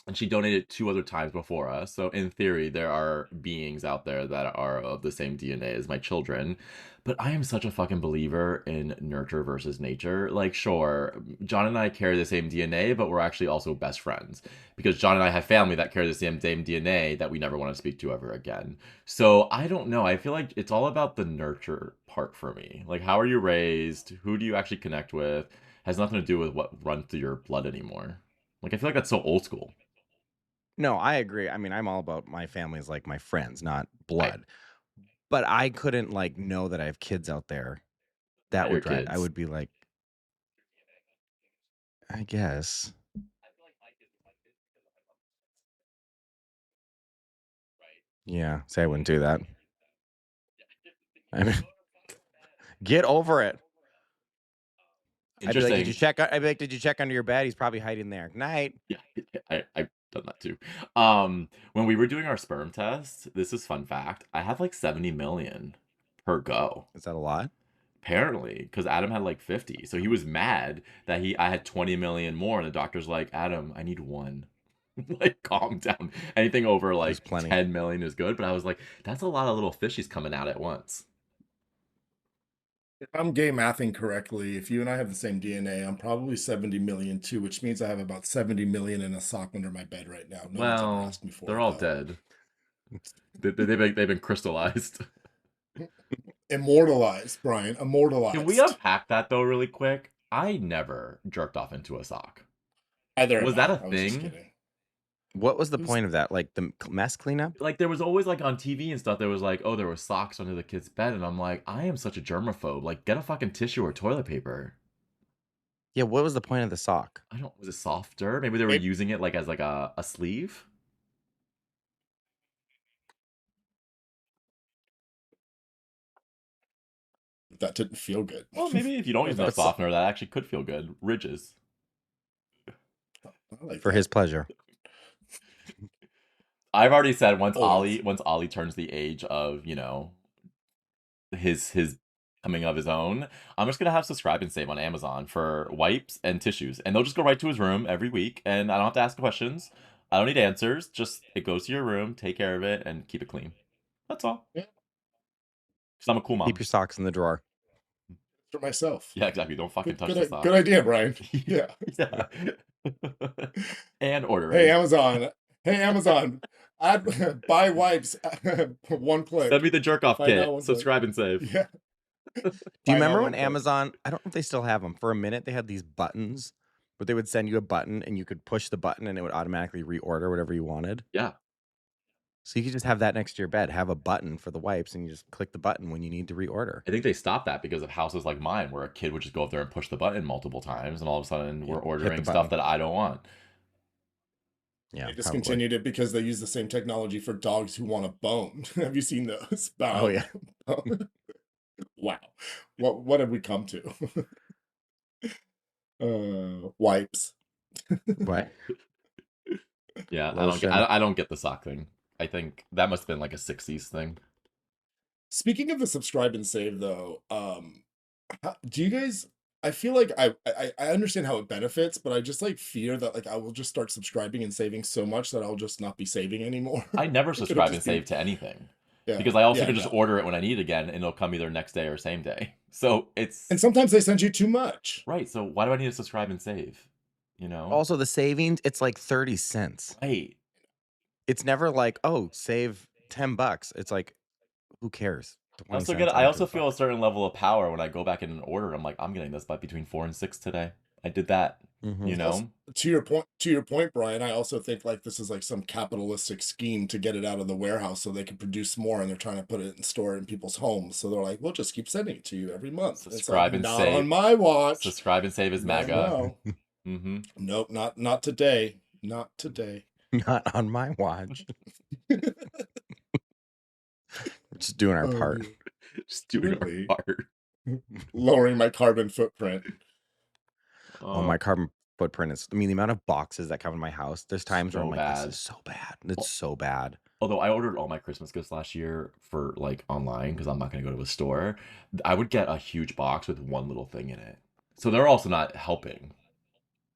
and she donated 2 other times before us. So in theory, there are beings out there that are of the same DNA as my children. But I am such a fucking believer in nurture versus nature. Like, sure, John and I carry the same DNA, but we're actually also best friends because John and I have family that carry the same DNA that we never want to speak to ever again. So I don't know. I feel like it's all about the nurture part for me. Like, how are you raised? Who do you actually connect with? Has nothing to do with what runs through your blood anymore. Like, I feel like that's so old school. No, I agree. I mean, I'm all about my family's like my friends, not I, blood. But I couldn't like know that I have kids out there. That not your would drive. I kids. would be like, I guess. Yeah, say I wouldn't do that. I mean, get over it. I'd be like, did you check? I'd be like, did you check under your bed? He's probably hiding there. Night. Yeah, I've done that too. When we were doing our sperm test, this is fun fact. I had like 70 million per go. Is that a lot? Apparently, because Adam had like 50, so he was mad that I had 20 million more, and the doctor's like, Adam, I need one. Like, calm down. Anything over like 10 million is good, but I was like, that's a lot of little fishies coming out at once. If I'm gay mathing correctly, if you and I have the same DNA, I'm probably 70 million too, which means I have about 70 million in a sock under my bed right now. No one's ever Well, asked me for they're it, all though. dead. They've been crystallized. Immortalized, Brian. Immortalized. Can we unpack that though, really quick? I never jerked off into a sock. Was that a thing? What was the point of that? Like the mess cleanup? Like there was always like on TV and stuff, there was like, oh, there were socks under the kid's bed. And I'm like, I am such a germaphobe. Like, get a fucking tissue or toilet paper. Yeah, what was the point of the sock? Was it softer? Maybe they were using it like as like a sleeve? That didn't feel good. Well, maybe if you don't use enough softener, that actually could feel good. Ridges. For his pleasure. I've already said once Ollie turns the age of, you know, his coming of his own, I'm just gonna have subscribe and save on Amazon for wipes and tissues, and they'll just go right to his room every week, and I don't have to ask questions. I don't need answers. Just it goes to your room, take care of it, and keep it clean. That's all. Yeah. Because I'm a cool mom. Keep your socks in the drawer. For myself. Yeah, exactly. Don't fucking touch the socks. Good idea, Brian. Yeah. Yeah. And order. Hey, Amazon. Hey, Amazon. Buy wipes. One click. Send me the jerk off kit. Subscribe and save. Yeah. Do you remember when Amazon, I don't know if they still have them, for a minute they had these buttons where they would send you a button and you could push the button and it would automatically reorder whatever you wanted? Yeah. So you could just have that next to your bed, have a button for the wipes, and you just click the button when you need to reorder. I think they stopped that because of houses like mine where a kid would just go up there and push the button multiple times, and all of a sudden we're ordering stuff that I don't want. Yeah, they discontinued it because they use the same technology for dogs who want a bone. Have you seen those? Oh, yeah. Wow. What have we come to? Wipes. What? Yeah, I don't get the sock thing. I think that must have been like a 60s thing. Speaking of the subscribe and save though, do you guys, I feel like I understand how it benefits, but I just like fear that like I will just start subscribing and saving so much that I'll just not be saving anymore. I never subscribe and save to anything. Yeah. Because I also can just order it when I need it again, and it'll come either next day or same day. So and sometimes they send you too much. Right. So why do I need to subscribe and save? You know. Also, the savings, it's like 30 cents. Right. It's never like, oh, save $10. It's like, who cares? I also feel a certain level of power when I go back in an order. I'm like, I'm getting this by between 4 and 6 today. I did that. You know. Also, to your point, Brian, I also think like this is like some capitalistic scheme to get it out of the warehouse so they can produce more, and they're trying to put it and store it in people's homes. So they're like, we'll just keep sending it to you every month. Subscribe and not save on my watch. Subscribe and save is MAGA. No. Nope, not today. Not today. Not on my watch. We're just doing our part. Just doing our part. Lowering my carbon footprint. Oh, my carbon footprint is, I mean, the amount of boxes that come in my house, there's times where I'm like, this is so bad. It's so bad. Although I ordered all my Christmas gifts last year for like online because I'm not going to go to a store, I would get a huge box with one little thing in it. So they're also not helping.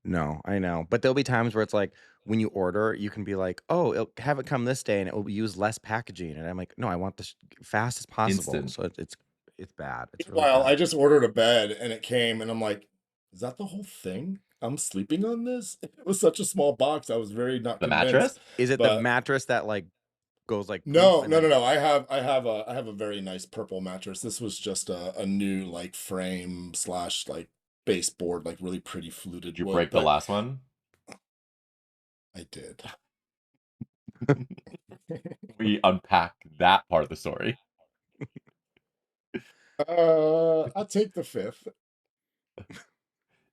No, I know. But there'll be times where it's like, when you order, you can be like, "Oh, have it come this day, and it will use less packaging." And I'm like, "No, I want this fast as possible." Instant. So it's bad. It's really Meanwhile, bad. I just ordered a bed and it came, and I'm like, "Is that the whole thing? I'm sleeping on this?" It was such a small box. I was very not The convinced. mattress? Is it the But mattress that like goes like poof no, and no, no, then no. I have a very nice purple mattress. This was just a new like frame slash like baseboard, like really pretty fluted Did you wood. break the But last one? I did. We unpack that part of the story. I'll take the fifth.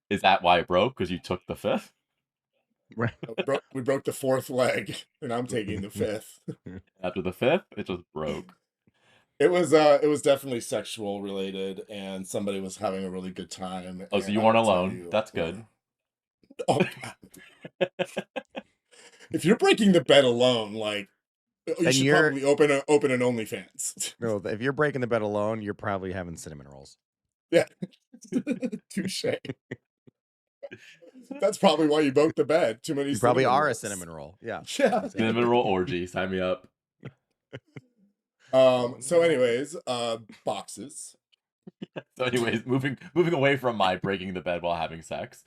Is that why it broke? Because you took the fifth? right? We broke the fourth leg, and I'm taking the fifth. After the fifth, it just broke. It was definitely sexual related, and somebody was having a really good time. Oh, so And you I weren't will tell alone. you, That's good. oh, if you're breaking the bed alone, like you Then should you're probably open an OnlyFans. no, if you're breaking the bed alone, you're probably having cinnamon rolls. Yeah, touche. That's probably why you broke the bed. Too many. You probably cinnamon are rolls. a cinnamon roll. Yeah. Yeah. Cinnamon roll orgy. Sign me up. So anyways, boxes. So anyways, moving away from my breaking the bed while having sex.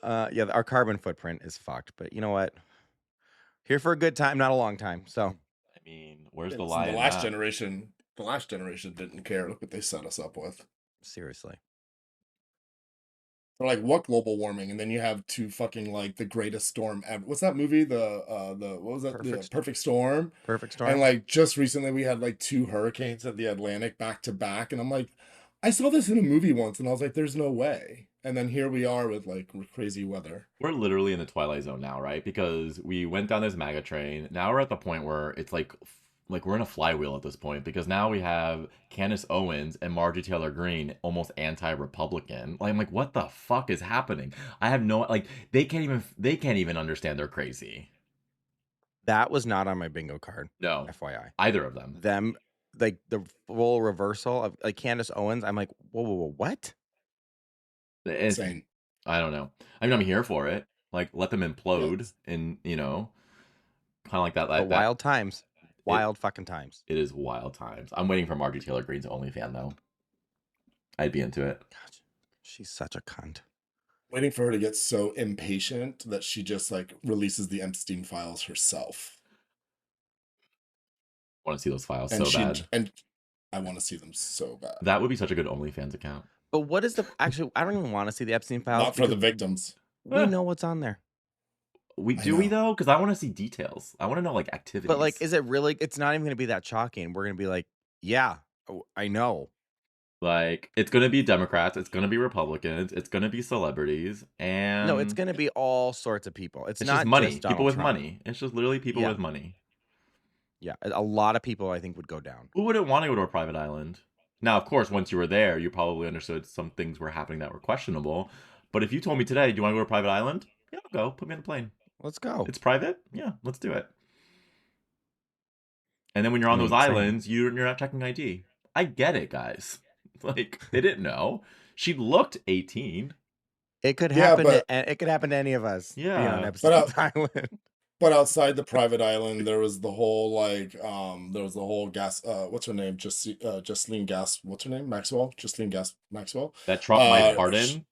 Yeah, our carbon footprint is fucked, but you know what? Here for a good time, not a long time. So I mean, where's Yeah, the listen, lie the in last that? generation, didn't care. Look what they set us up with. seriously. They're like, what global warming? And then you have two fucking like the greatest storm ever. What's that movie? The what was that? Perfect The Storm. Perfect Storm. Perfect And storm. like just recently we had like two hurricanes at the Atlantic back to back. And I'm like, I saw this in a movie once and I was like, there's no way. And then here we are with like crazy weather. We're literally in the twilight zone now, right? Because we went down this MAGA train. Now we're at the point where it's like we're in a flywheel at this point because now we have Candace Owens and Marjorie Taylor Greene almost anti-Republican. Like I'm like, what the fuck is happening? I have no like they can't even understand they're crazy. That was not on my bingo card. No, FYI. either of them. Them like the full reversal of like Candace Owens. I'm like, whoa, what? Insane. I don't know. I mean, I'm here for it. Like, let them implode, and kind of like that. But wild times, wild fucking times. It is wild times. I'm waiting for Marjorie Taylor Greene's OnlyFans though. I'd be into it. God, she's such a cunt. Waiting for her to get so impatient that she just like releases the Epstein files herself. I want to see those files And so bad. And I want to see them so bad. That would be such a good OnlyFans account. But what is the actually? I don't even want to see the Epstein files. Not for the victims. We know what's on there. We though? Because I want to see details. I want to know like activities. But like, is it really? It's not even going to be that shocking. We're going to be like, yeah, I know. Like, it's going to be Democrats. It's going to be Republicans. It's going to be celebrities. And no, it's going to be all sorts of people. It's not just money. just Donald people with Trump. money. It's just literally people with money. Yeah, a lot of people I think would go down. Who wouldn't want to go to a private island? Now, of course, once you were there, you probably understood some things were happening that were questionable. But if you told me today, do you want to go to a private island? Yeah, I'll go. Put me on a plane. Let's go. It's private? Yeah, let's do it. And then when you're on those islands, you're not checking ID. I get it, guys. Like, they didn't know. She looked 18. It could happen. It could happen to any of us. Yeah. On Epstein's island. But outside the private island, there was the whole like, there was the whole gas. What's her name? Justine Gas. What's her name? Maxwell. Justine Gas Maxwell. That Trump might pardon.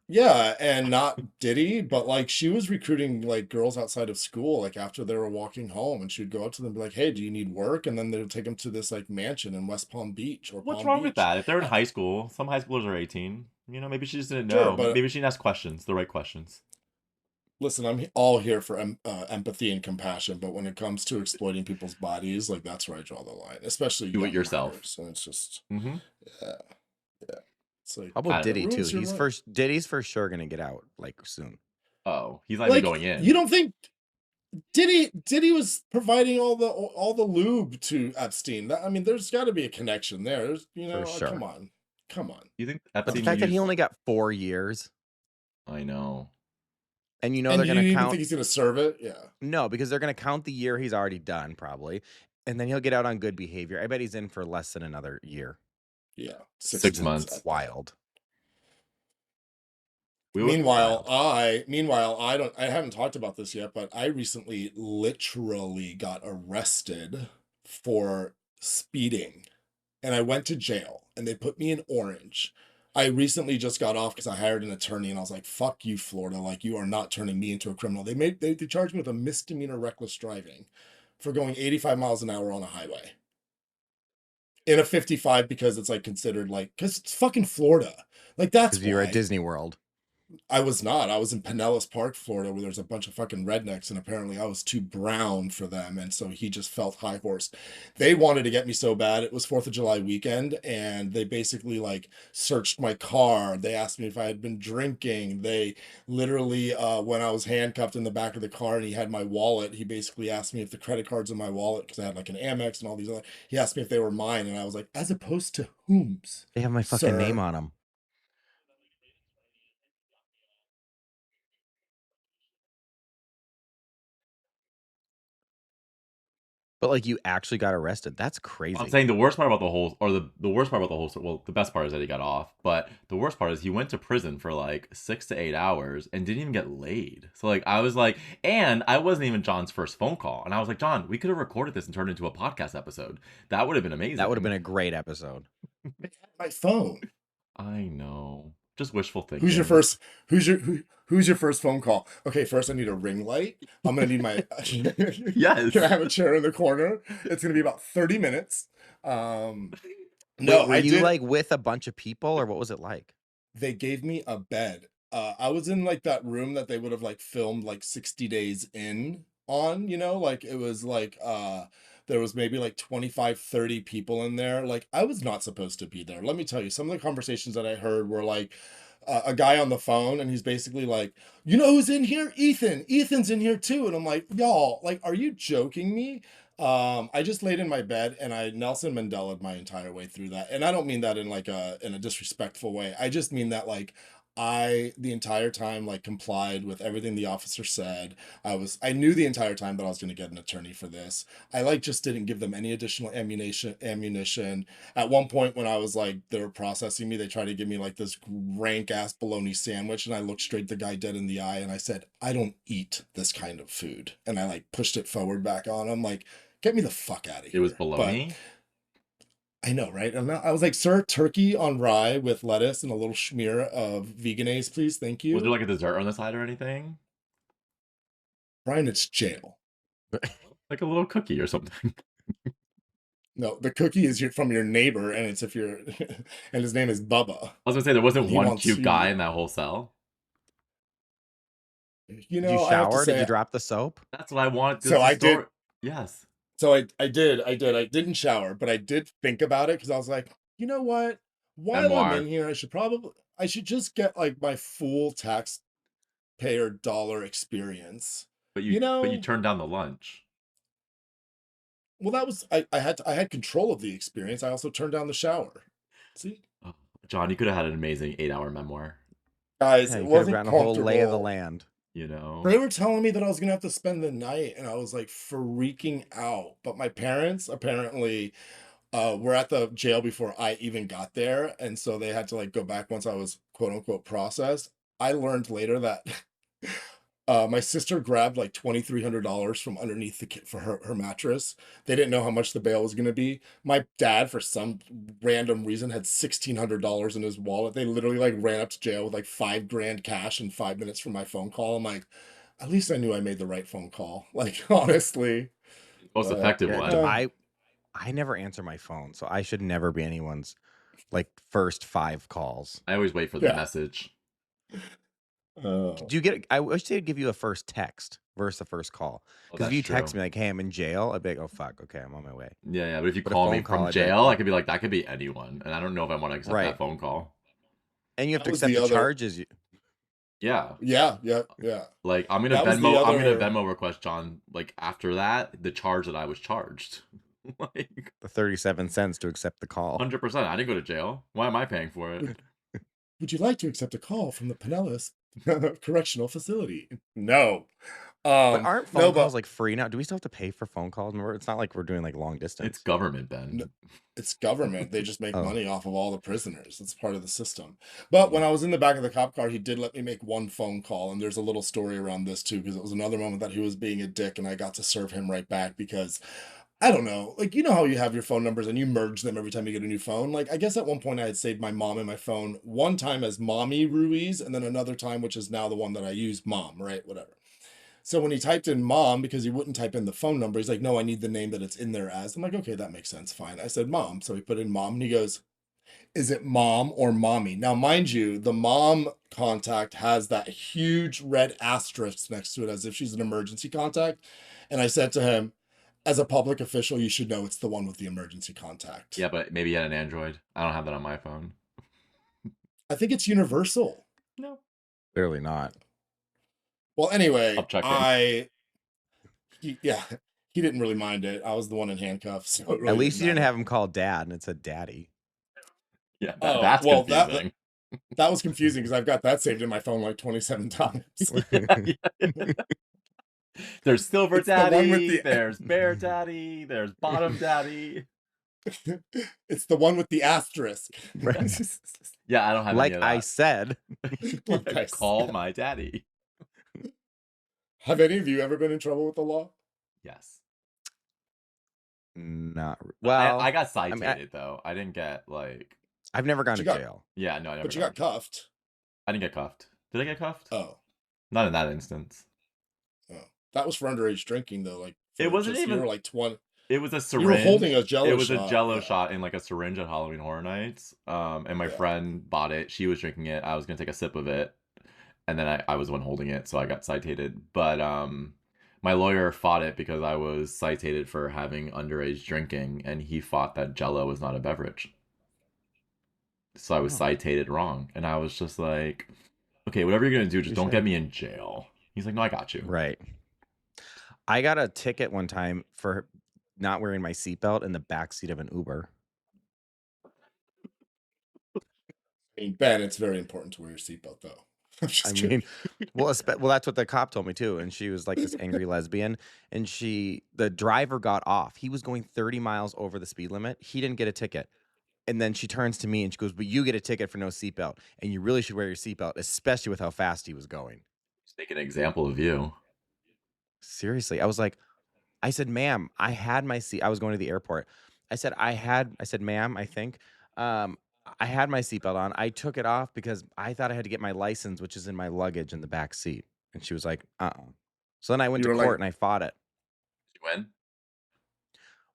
Yeah, and not Diddy, but like she was recruiting like girls outside of school, like after they were walking home, and she'd go up to them and be like, "Hey, do you need work?" And then they would take them to this like mansion in West Palm Beach or What's Palm wrong Beach. with that? If they're in high school, some high schoolers are 18. Maybe she just didn't know. Sure, maybe she didn't ask questions, the right questions. Listen, I'm all here for empathy and compassion, but when it comes to exploiting people's bodies, like that's where I draw the line, especially do it yourself. So it's just, yeah. It's like, how about Diddy too? Diddy's for sure gonna get out like soon. Oh, he's not even going in. You don't think Diddy was providing all the lube to Epstein? I mean, there's got to be a connection there. There's, for sure. Come on. You think Epstein? But the fact that he only got 4 years. I know. And they're going to count. You think he's going to serve it? Yeah. No, because they're going to count the year he's already done, probably, and then he'll get out on good behavior. I bet he's in for less than another year. Yeah, 6 months. Wild. Meanwhile, I haven't talked about this yet, but I recently literally got arrested for speeding, and I went to jail and they put me in orange. I recently just got off because I hired an attorney and I was like, fuck you, Florida. Like, you are not turning me into a criminal. They charged me with a misdemeanor reckless driving for going 85 miles an hour on a highway in a 55 because it's like considered like, because it's fucking Florida. Like, that's Because you're at why. Disney World. I was not. I was in Pinellas Park, Florida, where there's a bunch of fucking rednecks, and apparently I was too brown for them, and so he just felt high horse. They wanted to get me so bad. It was 4th of July weekend, and they basically like searched my car. They asked me if I had been drinking. They literally, when I was handcuffed in the back of the car and he had my wallet, he basically asked me if the credit cards in my wallet, because I had like an Amex and all these other, he asked me if they were mine, and I was like, as opposed to whom's? They have my fucking Sir. name on them. But like, you actually got arrested. That's crazy. I'm saying the worst part about the whole, or the worst part about the whole, well, the best part is that he got off, but the worst part is he went to prison for like 6 to 8 hours and didn't even get laid. So like, I was like, and I wasn't even John's first phone call. And I was like, John, we could have recorded this and turned it into a podcast episode. That would have been amazing. That would have been a great episode. My phone. I know. Just wishful thinking. Who's your first phone call? Okay, first I need a ring light. I'm gonna need my Yes. Can I have a chair in the corner? It's gonna be about 30 minutes. No, wait, were you like with a bunch of people, or what was it like? They gave me a bed. I was in like that room that they would have like filmed like 60 Days In on, you know, like it was like there was maybe like 25, 30 people in there. Like, I was not supposed to be there. Let me tell you, some of the conversations that I heard were like a guy on the phone, and he's basically like, you know who's in here? Ethan's in here too. And I'm like, y'all, like, are you joking me? I just laid in my bed and I Nelson Mandela'd my entire way through that. And I don't mean that in like in a disrespectful way. I just mean that like the entire time like complied with everything the officer said. I knew the entire time that I was going to get an attorney for this. I like just didn't give them any additional ammunition. At one point when I was like, they were processing me, they tried to give me like this rank ass bologna sandwich, and I looked straight the guy dead in the eye and I said, I don't eat this kind of food. And I like pushed it forward back on him, like, get me the fuck out of here. It was bologna? But I know, right? And I was like, sir, turkey on rye with lettuce and a little smear of veganese, please. Thank you. Was there like a dessert on the side or anything? Brian, it's jail. Like a little cookie or something. No, the cookie is from your neighbor, and it's if you're, and his name is Bubba. I was gonna say there wasn't one cute guy in that whole cell. You know, did you shower? Did you drop the soap? That's what I want. So I did. Yes. So I did. I didn't shower, but I did think about it because I was like, you know what? While I'm in here, I should just get like my full taxpayer dollar experience. But you turned down the lunch. Well, that was I had control of the experience. I also turned down the shower. See, John, you could have had an amazing 8-hour memoir. Guys, yeah, it wasn't a whole lay of the land. You know, they were telling me that I was gonna have to spend the night, and I was like freaking out. But my parents apparently were at the jail before I even got there, and so they had to like go back once I was quote unquote processed. I learned later that my sister grabbed like $2,300 from underneath for her mattress. They didn't know how much the bail was going to be. My dad, for some random reason, had $1,600 in his wallet. They literally like ran up to jail with like $5,000 cash in 5 minutes from my phone call. I'm like, at least I knew I made the right phone call. Like, honestly, most effective one. I never answer my phone, so I should never be anyone's like first 5 calls. I always wait for the message. Do you get? I wish they'd give you a first text versus a first call. Because if you text me like, "Hey, I'm in jail," I'd be like, "Oh fuck, okay, I'm on my way." Yeah. But if you call me from jail, I could be like, that could be anyone, and I don't know if I want to accept that phone call. And you have to accept the charges. Yeah. Like I'm gonna Venmo request John. Like after that, the charge that I was charged. Like the 37 cents to accept the call. 100%. I didn't go to jail. Why am I paying for it? Would you like to accept a call from the Pinellas Correctional Facility? No. But aren't phone No, calls but like free now? Do we still have to pay for phone calls? Remember, it's not like we're doing like long distance. It's government, Ben. no, it's government. They just make Oh. money off of all the prisoners. It's part of the system. But when I was in the back of the cop car, he did let me make one phone call, and there's a little story around this too, because it was another moment that he was being a dick, and I got to serve him right back because I don't know, like, you know how you have your phone numbers and you merge them every time you get a new phone? Like, I guess at one point I had saved my mom in my phone one time as Mommy Ruiz, and then another time, which is now the one that I use, Mom, right? Whatever. So when he typed in Mom, because he wouldn't type in the phone number, he's like, no, I need the name that it's in there as. I'm like, okay, that makes sense. Fine. I said, Mom. So he put in Mom, and he goes, is it Mom or Mommy? Now, mind you, the Mom contact has that huge red asterisk next to it as if she's an emergency contact. And I said to him, as a public official, you should know it's the one with the emergency contact. Yeah, but maybe you had an Android. I don't have that on my phone. I think it's universal. No. Clearly not. Well, anyway, I'll check in. he didn't really mind it. I was the one in handcuffs. So it really At least you didn't matter. have him call dad and it said daddy. Yeah, Oh, that's well, confusing. that was confusing because I've got that saved in my phone like 27 times. There's Silver It's the one Daddy, with the- there's Bear Daddy, there's Bottom Daddy. It's the one with the asterisk. Yeah, I don't have Like any of I that. said. Like I Call said. my daddy. Have any of you ever been in trouble with the law? Yes. Not well. I got cited mean, though. I didn't get like. I've never gone to You got- jail. Yeah, no, I never. But you got cuffed. I didn't get cuffed. Did I get cuffed? Oh, Not in that instance. that was for underage drinking though. Like It wasn't you even- were like 20. It was a syringe. You were holding a Jello. It was shot. a Jello Yeah. shot in like a syringe at Halloween Horror Nights. And my Yeah. friend bought it. She was drinking it. I was gonna take a sip of it, and then I was the one holding it, so I got cited. But my lawyer fought it because I was cited for having underage drinking, and he fought that Jello was not a beverage. So I was cited wrong, and I was just like, okay, whatever you're gonna do, just don't get me in jail. He's like, no, I got you. Right. I got a ticket one time for not wearing my seatbelt in the backseat of an Uber. I mean, Ben, it's very important to wear your seatbelt though. I'm just I kidding. mean, well, that's what the cop told me too. And she was like this angry lesbian. And the driver got off. He was going 30 miles over the speed limit. He didn't get a ticket. And then she turns to me and she goes, but you get a ticket for no seatbelt. And you really should wear your seatbelt, especially with how fast he was going. Just make an example of you. Seriously. I said, ma'am, I had my seat. I was going to the airport. I said, ma'am, I think. I had my seatbelt on. I took it off because I thought I had to get my license, which is in my luggage in the back seat. And she was like, So then I went You to were court like- and I fought it. Did you win?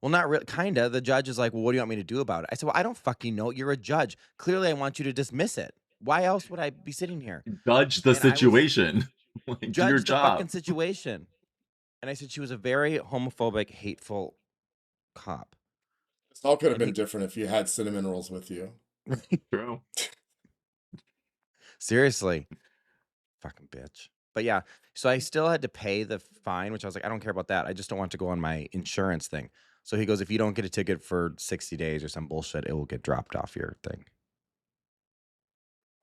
Well, not really. Kinda. The judge is like, well, what do you want me to do about it? I said, well, I don't fucking know. You're a judge. Clearly, I want you to dismiss it. Why else would I be sitting here? Judge the And I was- situation. Like, do Judge your the job. fucking situation. And I said she was a very homophobic, hateful cop. This all could have And been he- different if you had cinnamon rolls with you. True. Seriously. Fucking bitch. But yeah, so I still had to pay the fine, which I was like, I don't care about that. I just don't want to go on my insurance thing. So he goes, if you don't get a ticket for 60 days or some bullshit, it will get dropped off your thing.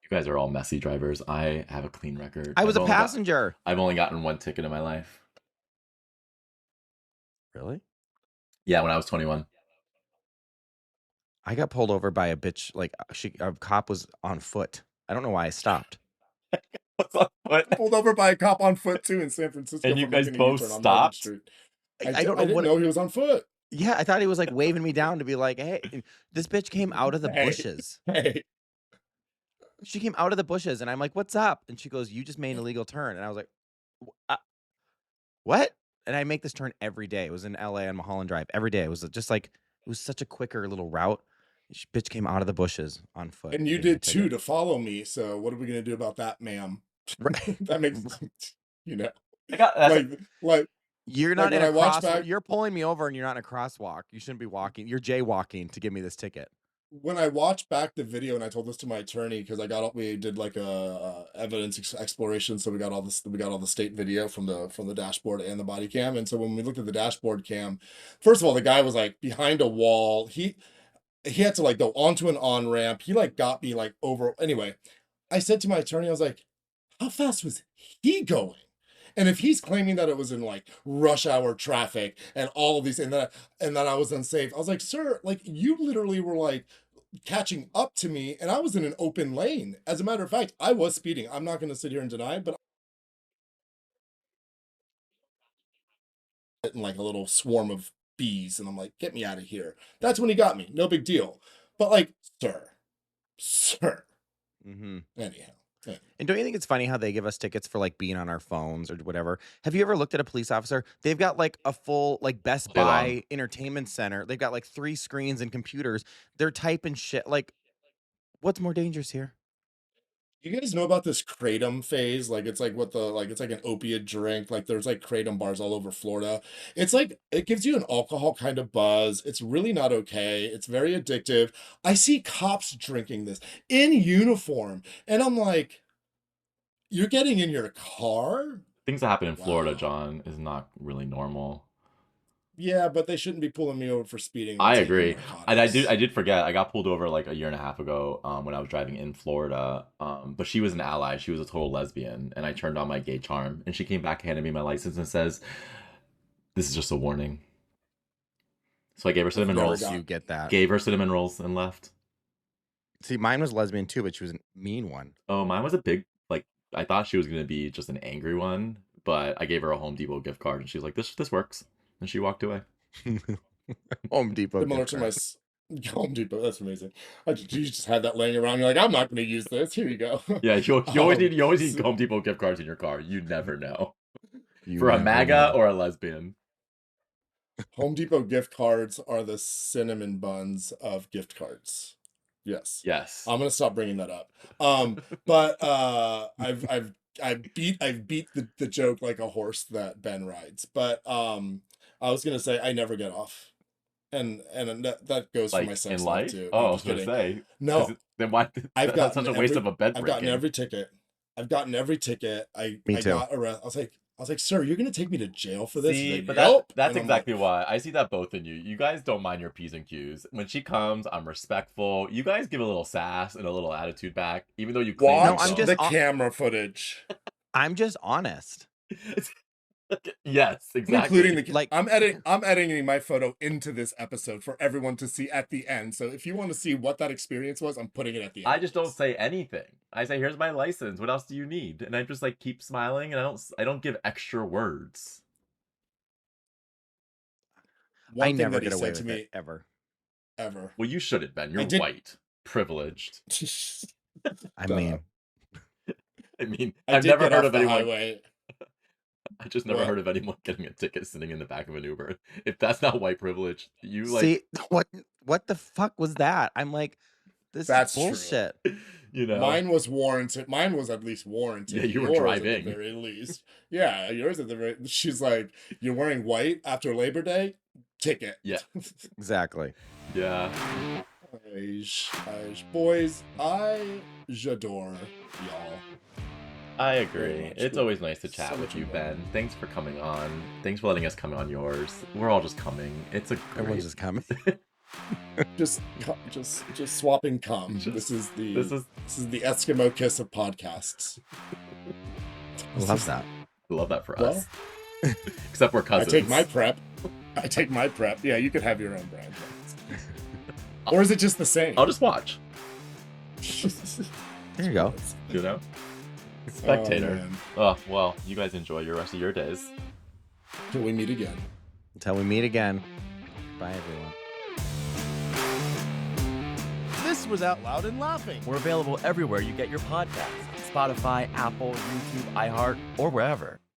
You guys are all messy drivers. I have a clean record. I was a passenger. I've only gotten one ticket in my life. Really? Yeah, when I was 21. I got pulled over by a bitch. Like a cop was on foot. I don't know why I stopped. What's up? What? Pulled over by a cop on foot too in San Francisco. And you for guys making a both U-turn on Market stopped? Street. I don't know didn't what. know he was on foot. Yeah, I thought he was like waving me down to be like, hey, this bitch came out of the Hey. bushes. Hey, She came out of the bushes and I'm like, what's up? And she goes, you just made an illegal turn. And I was like, what? And I make this turn every day. It was in LA on Mulholland Drive. Every day. It was just like, it was such a quicker little route. She bitch came out of the bushes on foot. and you Gave me a did ticket. too to follow me. So what are we gonna do about that, ma'am? Right. That makes I got that's like You're Like, not in when a I watch crosswalk. back- You're pulling me over and you're not in a crosswalk. You shouldn't be walking. You're jaywalking to give me this ticket. when I watched back the video, and I told this to my attorney because we did like a evidence exploration, so we got all the state video from the dashboard and the body cam. And so when we looked at the dashboard cam, first of all, the guy was like behind a wall. He had to like go onto an on ramp. He like got me like over. Anyway, I said to my attorney, I was like, "How fast was he going?" And if he's claiming that it was in like rush hour traffic and all of these, and that I was unsafe, I was like, sir, like you literally were like catching up to me and I was in an open lane. As a matter of fact, I was speeding. I'm not going to sit here and deny it, but in like a little swarm of bees, and I'm like, get me out of here. That's when he got me. No big deal. But like, sir. Anyhow. And don't you think it's funny how they give us tickets for like being on our phones or whatever? Have you ever looked at a police officer? They've got like a full like Best Buy entertainment center. They've got like 3 screens and computers. They're typing shit. Like, what's more dangerous here? You guys know about this kratom phase? Like it's like it's like an opiate drink. Like there's like kratom bars all over Florida. It's like it gives you an alcohol kind of buzz. It's really not okay. It's very addictive. I see cops drinking this in uniform, and I'm like, you're getting in your car? Things that happen in Florida, John, is not really normal. Yeah, but they shouldn't be pulling me over for speeding. I agree. And I did forget. I got pulled over like a year and a half ago when I was driving in Florida. But she was an ally. She was a total lesbian. And I turned on my gay charm. And she came back, handed me my license, and says, "This is just a warning." So I gave her cinnamon rolls. You get that. Gave her cinnamon rolls and left. See, mine was lesbian too, but she was a mean one. Oh, mine was a big, like, I thought she was going to be just an angry one. But I gave her a Home Depot gift card. And she was like, this works. And she walked away. Home Depot. Similar to my Home Depot. That's amazing. You just had that laying around. You're like, I'm not going to use this. Here you go. Yeah, you always need Home Depot gift cards in your car. You never know. For a MAGA or a lesbian. Home Depot gift cards are the cinnamon buns of gift cards. Yes. I'm going to stop bringing that up. But I've beat the joke like a horse that Ben rides. But I was gonna say I never get off, and that goes like for my sex in life life too. Oh, I was gonna say no. Then why? That's such a waste of a bed. I've gotten every ticket. Me too. Got arrested. I was like, sir, you're gonna take me to jail for this? See, like, but that's exactly why I see that both in you. You guys don't mind your P's and Q's. When she comes, I'm respectful. You guys give a little sass and a little attitude back, even though you claim watch the camera footage. I'm just honest. Yes, exactly. Including I'm editing my photo into this episode for everyone to see at the end. So if you want to see what that experience was, I'm putting it at the end. I just don't say anything. I say, "Here's my license. What else do you need?" And I just like keep smiling, and I don't give extra words. I never get away with it ever. Well, you shouldn't, Ben. You're white, privileged. I mean, I've never heard of anyone. I just never heard of anyone getting a ticket sitting in the back of an Uber. If that's not white privilege, you like see what the fuck was that? I'm like, that's bullshit. True. You know, mine was warranted. Mine was at least warranted. Yeah, you were driving at the very least. Yeah, yours at the very. She's like, you're wearing white after Labor Day. Ticket. Yeah, exactly. Yeah. Boys, j'adore y'all. I agree. It's always nice to chat with you, Ben. Thanks for coming on. Thanks for letting us come on yours. We're all just coming. It's everyone's just coming. just swapping cum. This is the Eskimo kiss of podcasts. I love that. I love that for us. Except we're cousins. I take my prep. Yeah, you could have your own brand. Or is it just the same? I'll just watch. There you go. You know? Spectator. Oh, well, you guys enjoy your rest of your days. Until we meet again. Bye, everyone. This was Out Loud and Laughing. We're available everywhere you get your podcasts. Spotify, Apple, YouTube, iHeart, or wherever.